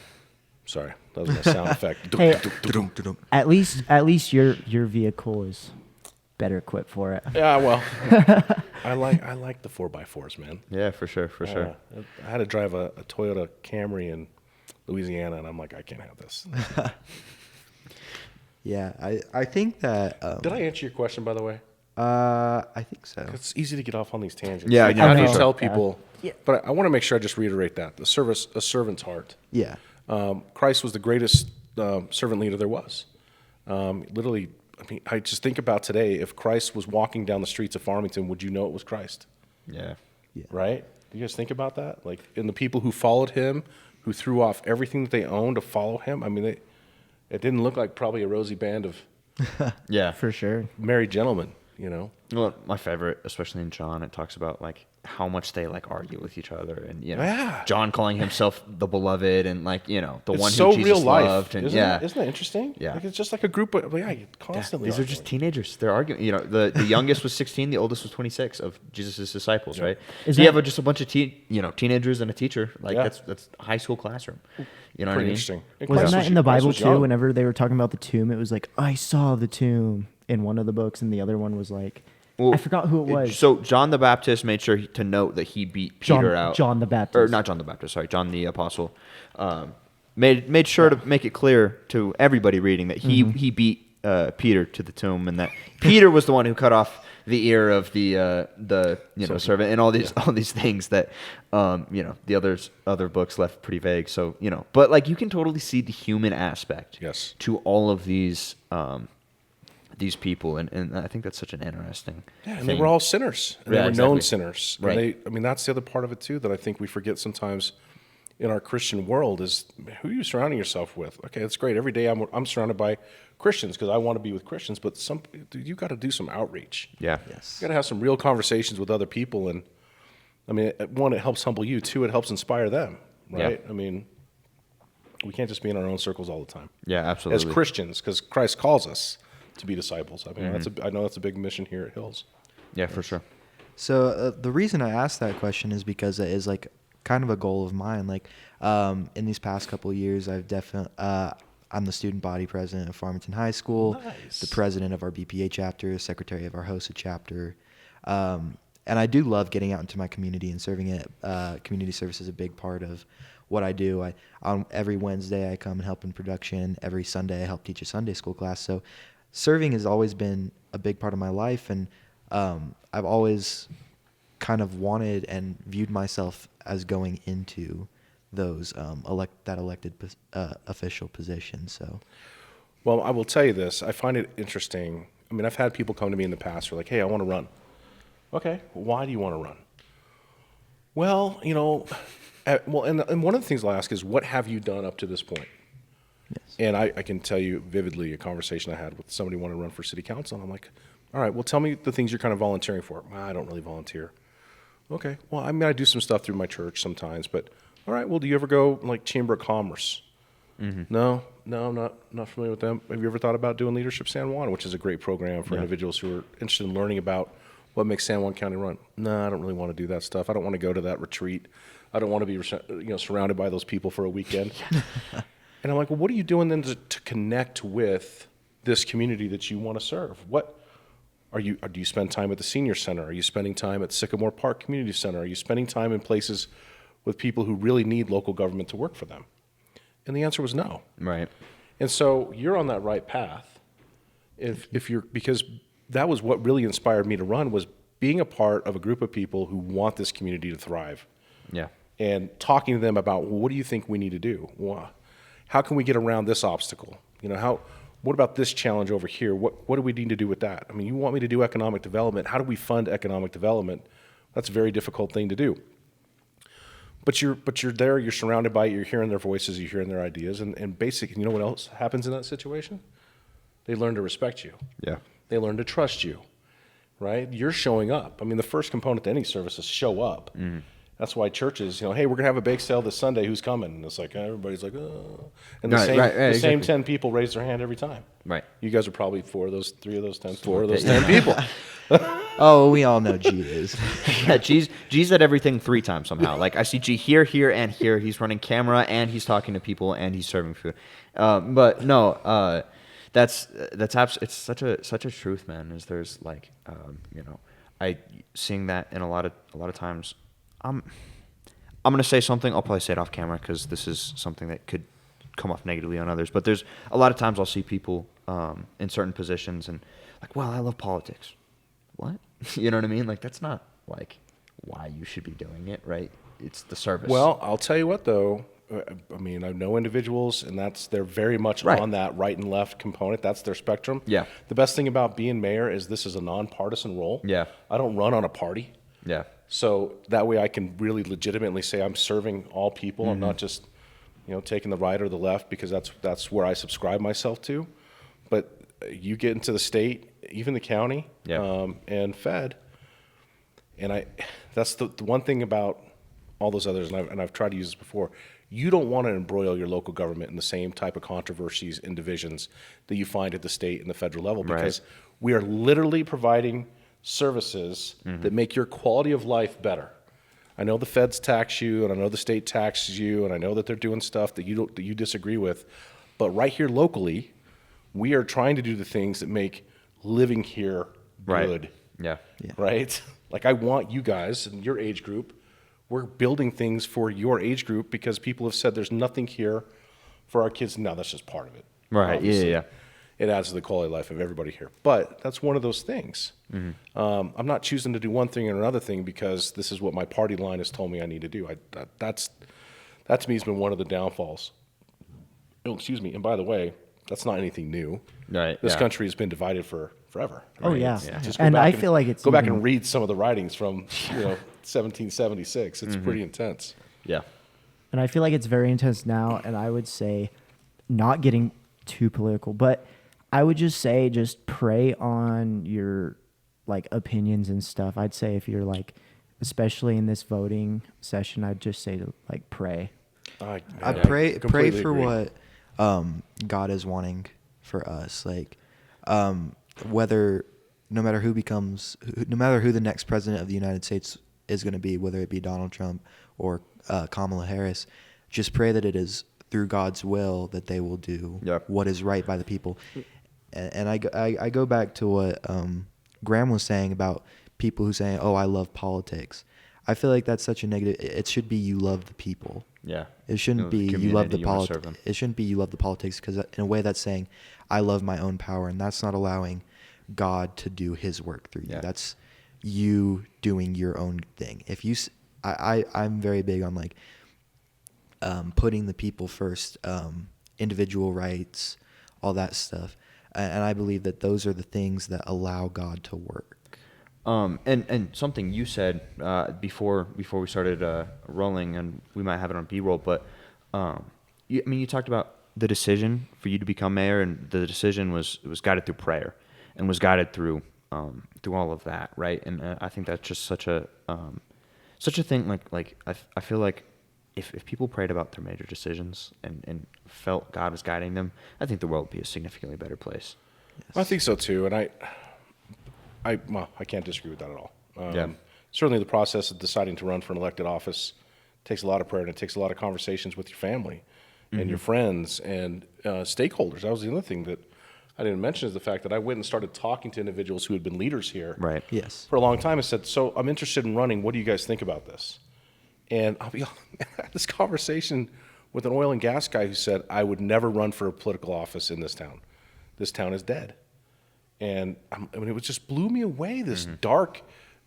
Sorry, that was my sound effect. Hey, Dum-dum-dum. at least your vehicle is better equipped for it. Yeah, well, I like the 4x4s, man. Yeah, for sure. For sure. I had to drive a Toyota Camry in Louisiana, and I'm like, I can't have this. Yeah, I think that. Did I answer your question, by the way? I think so. It's easy to get off on these tangents. Yeah, Like, yeah, how do for you sure. tell Yeah. people? Yeah. But I want to make sure I just reiterate that a servant's heart. Yeah. Christ was the greatest servant leader there was. Literally, I mean, I just think about today. If Christ was walking down the streets of Farmington, would you know it was Christ? Yeah. Right? Do you guys think about that? Like, and the people who followed him, who threw off everything that they owned to follow him. I mean, it didn't look like probably a rosy band of Yeah. For sure. married gentlemen. you know? Well, my favorite, especially in John, it talks about like how much they like argue with each other, and Yeah. John calling himself the beloved, and like the It's one so who Jesus real life, loved, and isn't it? Isn't that interesting? Yeah. Like, it's just like a group of, constantly these are just teenagers. They're arguing. The youngest was 16, the oldest was 26 of Jesus' disciples, right? Is So you that- have just a bunch of teenagers and a teacher. Like Yeah. that's a high school classroom. You know what I Pretty mean? interesting. And Wasn't Christ that in the Christ Bible was too? young. Whenever they were talking about the tomb, it was like, I saw the tomb in one of the books, and the other one was like, Well, I forgot who it was. So John the Baptist made sure to note that he beat Peter out. John the Baptist. Or not John the Baptist, sorry, John the Apostle. Made sure to make it clear to everybody reading that he beat Peter to the tomb, and that Peter was the one who cut off the ear of the servant, and all these things that the other books left pretty vague. So but like you can totally see the human aspect Yes. to all of these people, and I think that's such an interesting Yeah, and thing. they were all sinners. And Yeah, they were known exactly. sinners. Right. And that's the other part of it, too, that I think we forget sometimes in our Christian world is who are you surrounding yourself with? Okay, that's great. Every day I'm surrounded by Christians because I want to be with Christians, but you got to do some outreach. Yeah. Yes. You got to have some real conversations with other people. And, I mean, one, it helps humble you. Two, it helps inspire them, right? Yeah. I mean, we can't just be in our own circles all the time. Yeah, absolutely. As Christians, because Christ calls us to be disciples. I mean, I know that's a big mission here at Hills. Yeah, for sure. So the reason I asked that question is because it is like kind of a goal of mine. Like in these past couple of years, I've definitely I'm the student body president of Farmington High School, Nice. the president of our BPA chapter, secretary of our HOSA chapter, and I do love getting out into my community and serving it. Community service is a big part of what I do. Every Wednesday I come and help in production. Every Sunday I help teach a Sunday school class. So serving has always been a big part of my life, and I've always kind of wanted and viewed myself as going into those elected official position. So, Well, I will tell you this. I find it interesting. I mean, I've had people come to me in the past who are like, hey, I want to run. Okay, why do you want to run? Well, and one of the things I'll ask is, what have you done up to this point? yes. And I can tell you vividly a conversation I had with somebody who wanted to run for city council. And I'm like, all right, well, tell me the things you're kind of volunteering for. I don't really volunteer. Okay, well, I mean, I do some stuff through my church sometimes, but all right, well, do you ever go like Chamber of Commerce? No, I'm not familiar with them. Have you ever thought about doing Leadership San Juan, which is a great program for individuals who are interested in learning about what makes San Juan County run? No, I don't really want to do that stuff. I don't want to go to that retreat. I don't want to be surrounded by those people for a weekend. And I'm like, well, what are you doing then to connect with this community that you want to serve? Do you spend time at the senior center? Are you spending time at Sycamore Park Community Center? Are you spending time in places with people who really need local government to work for them? And the answer was no. Right. And so you're on that right path. Because that was what really inspired me to run, was being a part of a group of people who want this community to thrive. Yeah. And talking to them about, well, what do you think we need to do? How can we get around this obstacle? What about this challenge over here? What do we need to do with that? I mean, you want me to do economic development. How do we fund economic development? That's a very difficult thing to do. But you're there, you're surrounded by it, you're hearing their voices, you're hearing their ideas, and basically, you know what else happens in that situation? They learn to respect you. Yeah. They learn to trust you, right? You're showing up. I mean, the first component to any service is show up. That's why churches, hey, we're going to have a bake sale this Sunday. Who's coming? And it's like, everybody's like, oh. And the same exactly. 10 people raise their hand every time. Right. You guys are probably 3 of those 10 people. Oh, we all know G is. Yeah, G's at everything 3 times somehow. Like I see G here, and here. He's running camera, and he's talking to people, and he's serving food. But no, it's such a truth, man. Is there's like, I seeing that in a lot of times. I'm gonna say something. I'll probably say it off camera because this is something that could come off negatively on others. But there's a lot of times I'll see people in certain positions and like, well, I love politics. What? You know what I mean? Like that's not like why you should be doing it, right? It's the service. Well, I'll tell you what, though. I mean, I know individuals, and they're very much Right. on that right and left component. That's their spectrum. Yeah. The best thing about being mayor is this is a nonpartisan role. Yeah. I don't run on a party. yeah, So that way I can really legitimately say I'm serving all people. I'm not just, taking the right or the left because that's where I subscribe myself to. But you get into the state, even the county, Yeah. and Fed, and that's the one thing about all those others, and I've tried to use this before. You don't want to embroil your local government in the same type of controversies and divisions that you find at the state and the federal level, because we are literally providing services that make your quality of life better. I know the feds tax you, and I know the state taxes you, and I know that they're doing stuff that you disagree with, but right here locally, we are trying to do the things that make living here good. Yeah. Right? Like, I want you guys in your age group, we're building things for your age group because people have said there's nothing here for our kids. Now, that's just part of it. Right. Obviously. Yeah. It adds to the quality of life of everybody here. But that's one of those things. I'm not choosing to do one thing or another thing because this is what my party line has told me I need to do. That to me has been one of the downfalls. Oh, excuse me. And by the way, that's not anything new. Right. This yeah. country has been divided for forever. Oh, yeah. Just And go back I feel like it's go back even- and read some of the writings from 1776. It's pretty intense. Yeah. And I feel like it's very intense now. And I would say, not getting too political, but I would just say, just pray on your like opinions and stuff. I'd say if you're like, especially in this voting session, I'd just say to like pray. I Yeah, pray completely for agree. what God is wanting for us. Like, whether no matter who the next president of the United States is going to be, whether it be Donald Trump or Kamala Harris, just pray that it is through God's will that they will do what is right by the people. And I go back to what Graham was saying about people who say, "Oh, I love politics." I feel like that's such a negative. It should be you love the people. Yeah. It shouldn't The be you love the community, you wanna serve politics. them. It shouldn't be you love the politics, because in a way that's saying I love my own power, and that's not allowing God to do His work through you. Yeah. That's you doing your own thing. If you, I'm very big on like putting the people first, individual rights, all that stuff, and I believe that those are the things that allow God to work. And something you said before we started rolling, and we might have it on B-roll, but you talked about the decision for you to become mayor, and the decision was guided through prayer, and was guided through all of that, right? And I think that's just such a thing. Like I feel like if people prayed about their major decisions and felt God was guiding them, I think the world would be a significantly better place. I think so too, and I can't disagree with that at all. Yeah. Certainly, the process of deciding to run for an elected office takes a lot of prayer, and it takes a lot of conversations with your family and your friends and stakeholders. That was the other thing that I didn't mention, is the fact that I went and started talking to individuals who had been leaders here Right. Yes. for a long time and said, "So I'm interested in running. What do you guys think about this?" And I had this conversation with an oil and gas guy who said, "I would never run for a political office in this town. This town is dead." And it just blew me away, this dark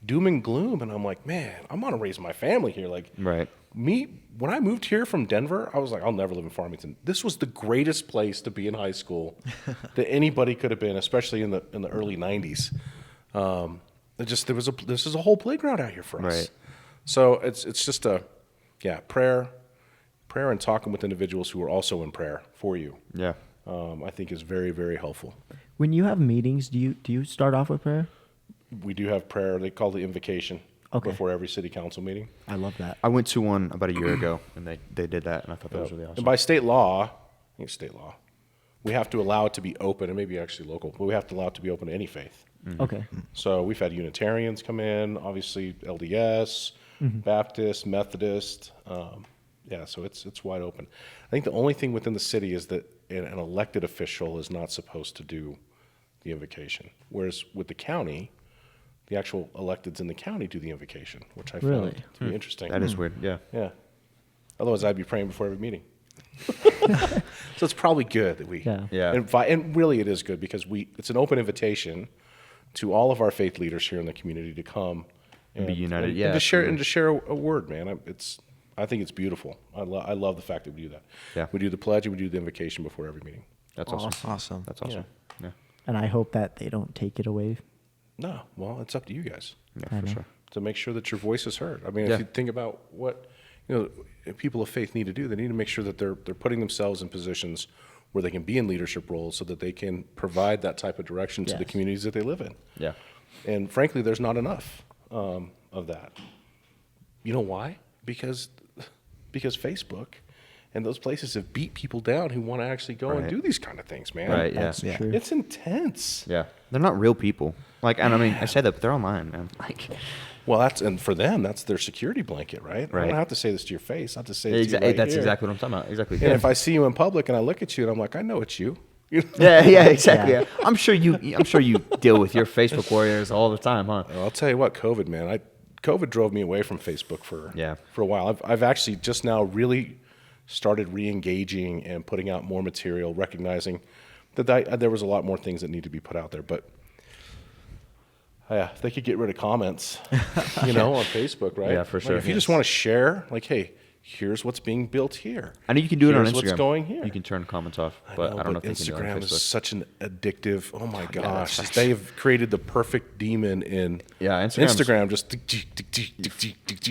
doom and gloom. And I'm like, man, I'm going to raise my family here. Like, Right. when I moved here from Denver, I was like, I'll never live in Farmington. This was the greatest place to be in high school that anybody could have been, especially in the early 90s. This is a whole playground out here for us. Right. So it's just prayer and talking with individuals who are also in prayer for you. Yeah. I think is very, very helpful. When you have meetings, do you start off with prayer? We do have prayer. They call the invocation Okay. before every city council meeting. I love that. I went to one about a year ago, and they did that, and I thought that was really awesome. And by state law, I think it's state law, we have to allow it to be open, and maybe actually local, but we have to allow it to be open to any faith. Okay. So we've had Unitarians come in, obviously LDS, Baptist, Methodist. So it's wide open. I think the only thing within the city is that an elected official is not supposed to do the invocation, whereas with the county, the actual electeds in the county do the invocation, which I Really? found to be interesting. That is weird. Yeah. Yeah. Otherwise, I'd be praying before every meeting. So it's probably good that we Yeah. and really it is good because it's an open invitation to all of our faith leaders here in the community to come And be united. and Yeah, to share absolutely. a word, man. I think it's beautiful. I love the fact that we do that. Yeah. We do the pledge and we do the invocation before every meeting. That's awesome. Awesome. That's awesome. Yeah. And I hope that they don't take it away. No, well, it's up to you guys Yeah, I for know. sure. to make sure that your voice is heard. I mean, Yeah. if you think about what people of faith need to do, they need to make sure that they're putting themselves in positions where they can be in leadership roles so that they can provide that type of direction to the Yes. communities that they live in. Yeah. And frankly, there's not enough of that. You know why? Because Facebook and those places have beat people down who want to actually go and Right. do these kind of things, man. Right. Yeah. That's true. It's intense. Yeah. They're not real people. Like, and I mean, I say that, but they're online, man. Like, Well, and for them, that's their security blanket, right? I Right. don't have to say this to your face. I have to say this to you exactly. right That's here. exactly what I'm talking about. Exactly. And if I see you in public and I look at you and I'm like, I know it's you. yeah, yeah, exactly. Yeah. Yeah. I'm sure you deal with your Facebook warriors all the time, huh? Well, I'll tell you what, COVID, man. COVID drove me away from Facebook for a while. I've actually just now really started re-engaging and putting out more material, recognizing that there was a lot more things that need to be put out there. But yeah, if they could get rid of comments, on Facebook, right? Yeah, for Like, sure. if you just want to share, like, hey, here's what's being built here. I know you can do it on Here's Instagram. what's going here. You can turn comments off, but I don't know if they can do it on Instagram Facebook. is such an addictive. Oh my gosh, that's- they've created the perfect demon in Instagram. Just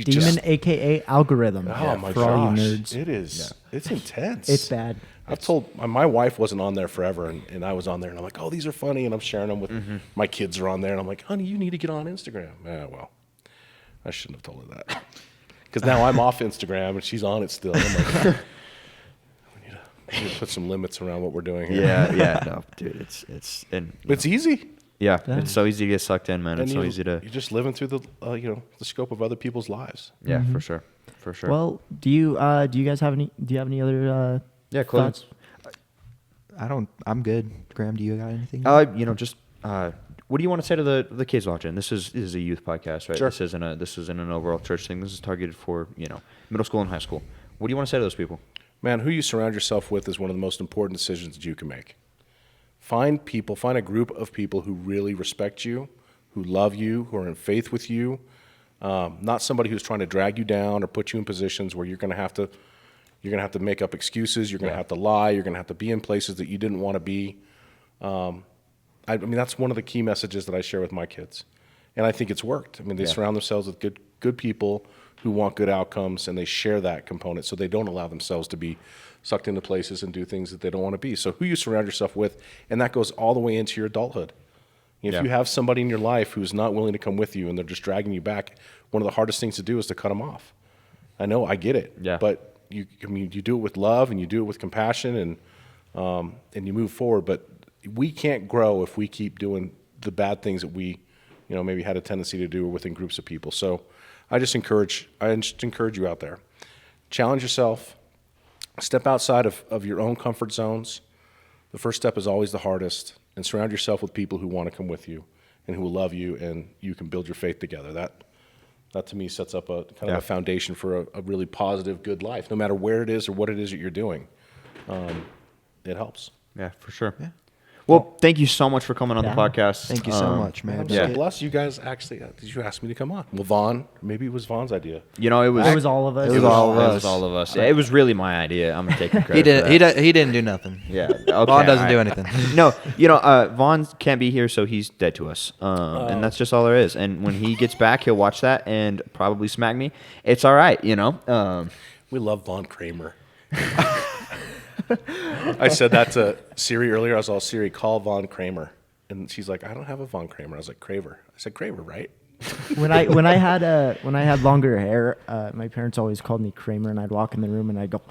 Demon, aka algorithm. Oh my for all you gosh, nerds. it is. It's intense. It's bad. I've told my wife wasn't on there forever, and I was on there, and I'm like, oh, these are funny, and I'm sharing them with my kids are on there, and I'm like, honey, you need to get on Instagram. Yeah, well, I shouldn't have told her that because now I'm off Instagram and she's on it still. I'm like, we need to put some limits around what we're doing here. Yeah. No, dude, It's easy. Yeah, it's so easy to get sucked in, man. It's so easy to. You're just living through the the scope of other people's lives. Yeah, for sure, for sure. Well, do you guys have any? Do you have any other? yeah, close. Thoughts? I'm good. Graham, do you got anything? Just what do you want to say to the kids watching? This is a youth podcast, right? Sure. This isn't an overall church thing. This is targeted for middle school and high school. What do you want to say to those people? Man, who you surround yourself with is one of the most important decisions that you can make. Find a group of people who really respect you, who love you, who are in faith with you. Not somebody who's trying to drag you down or put you in positions where you're going to have to make up excuses. You're going to have to lie. You're going to have to be in places that you didn't want to be. I mean, that's one of the key messages that I share with my kids, and I think it's worked. I mean, they surround themselves with good people who want good outcomes, and they share that component, so they don't allow themselves to be sucked into places and do things that they don't want to be. So who you surround yourself with, and that goes all the way into your adulthood. If you have somebody in your life who's not willing to come with you and they're just dragging you back, one of the hardest things to do is to cut them off. I know, I get it. Yeah. But you do it with love and you do it with compassion and you move forward. But we can't grow if we keep doing the bad things that we, maybe had a tendency to do within groups of people. So I just encourage you out there. Challenge yourself. Step outside of your own comfort zones. The first step is always the hardest. And surround yourself with people who want to come with you and who will love you, and you can build your faith together. That to me sets up a kind of a foundation for a really positive, good life. No matter where it is or what it is that you're doing, it helps. Yeah, for sure. Yeah. Well, thank you so much for coming on the Yeah. podcast. Thank you so much, man. I'm so blessed you guys actually, did you ask me to come on? Well, maybe it was Vaughn's idea. It was It was all of us. It was all of It us. was all of us. Yeah, it was really my idea. I'm gonna take the credit. He for that. didn't. He didn't do nothing. Yeah. Okay, Vaughn doesn't all do right. anything. No, Vaughn can't be here, so he's dead to us. And that's just all there is. And when he gets back, he'll watch that and probably smack me. It's all right, We love Vaughn Kramer. I said that to Siri earlier. I was all, Siri, call Vaughn Kramer. And she's like, I don't have a Vaughn Kramer. I was like, Craver. I said, Craver, right? when I had longer hair, my parents always called me Kramer, and I'd walk in the room and I'd go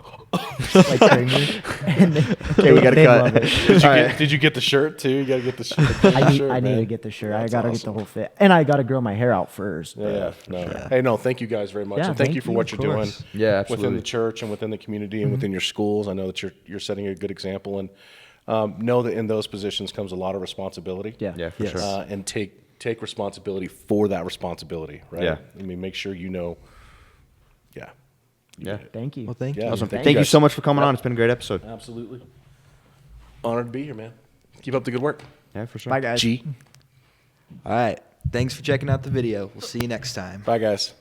like Kramer. And we gotta they'd cut. love it. Did you get the shirt too? You got to get the shirt. I need to get the shirt. That's I gotta awesome. get the whole fit, and I gotta grow my hair out first. Yeah. Hey, no, thank you guys very much. Yeah, and thank you for what of you're doing course. Yeah, absolutely. within the church and within the community and within your schools. I know that you're setting a good example, and know that in those positions comes a lot of responsibility. Yeah, for Yes. sure. And take responsibility for that responsibility, right? Yeah. I mean, make sure you know. Yeah. Yeah. Thank you. Well, thank Yeah. you. Awesome. Thank Thank you you guys. so much for coming on. It's been a great episode. Absolutely. Honored to be here, man. Keep up the good work. Yeah, for sure. Bye, guys. G. All right. Thanks for checking out the video. We'll see you next time. Bye, guys.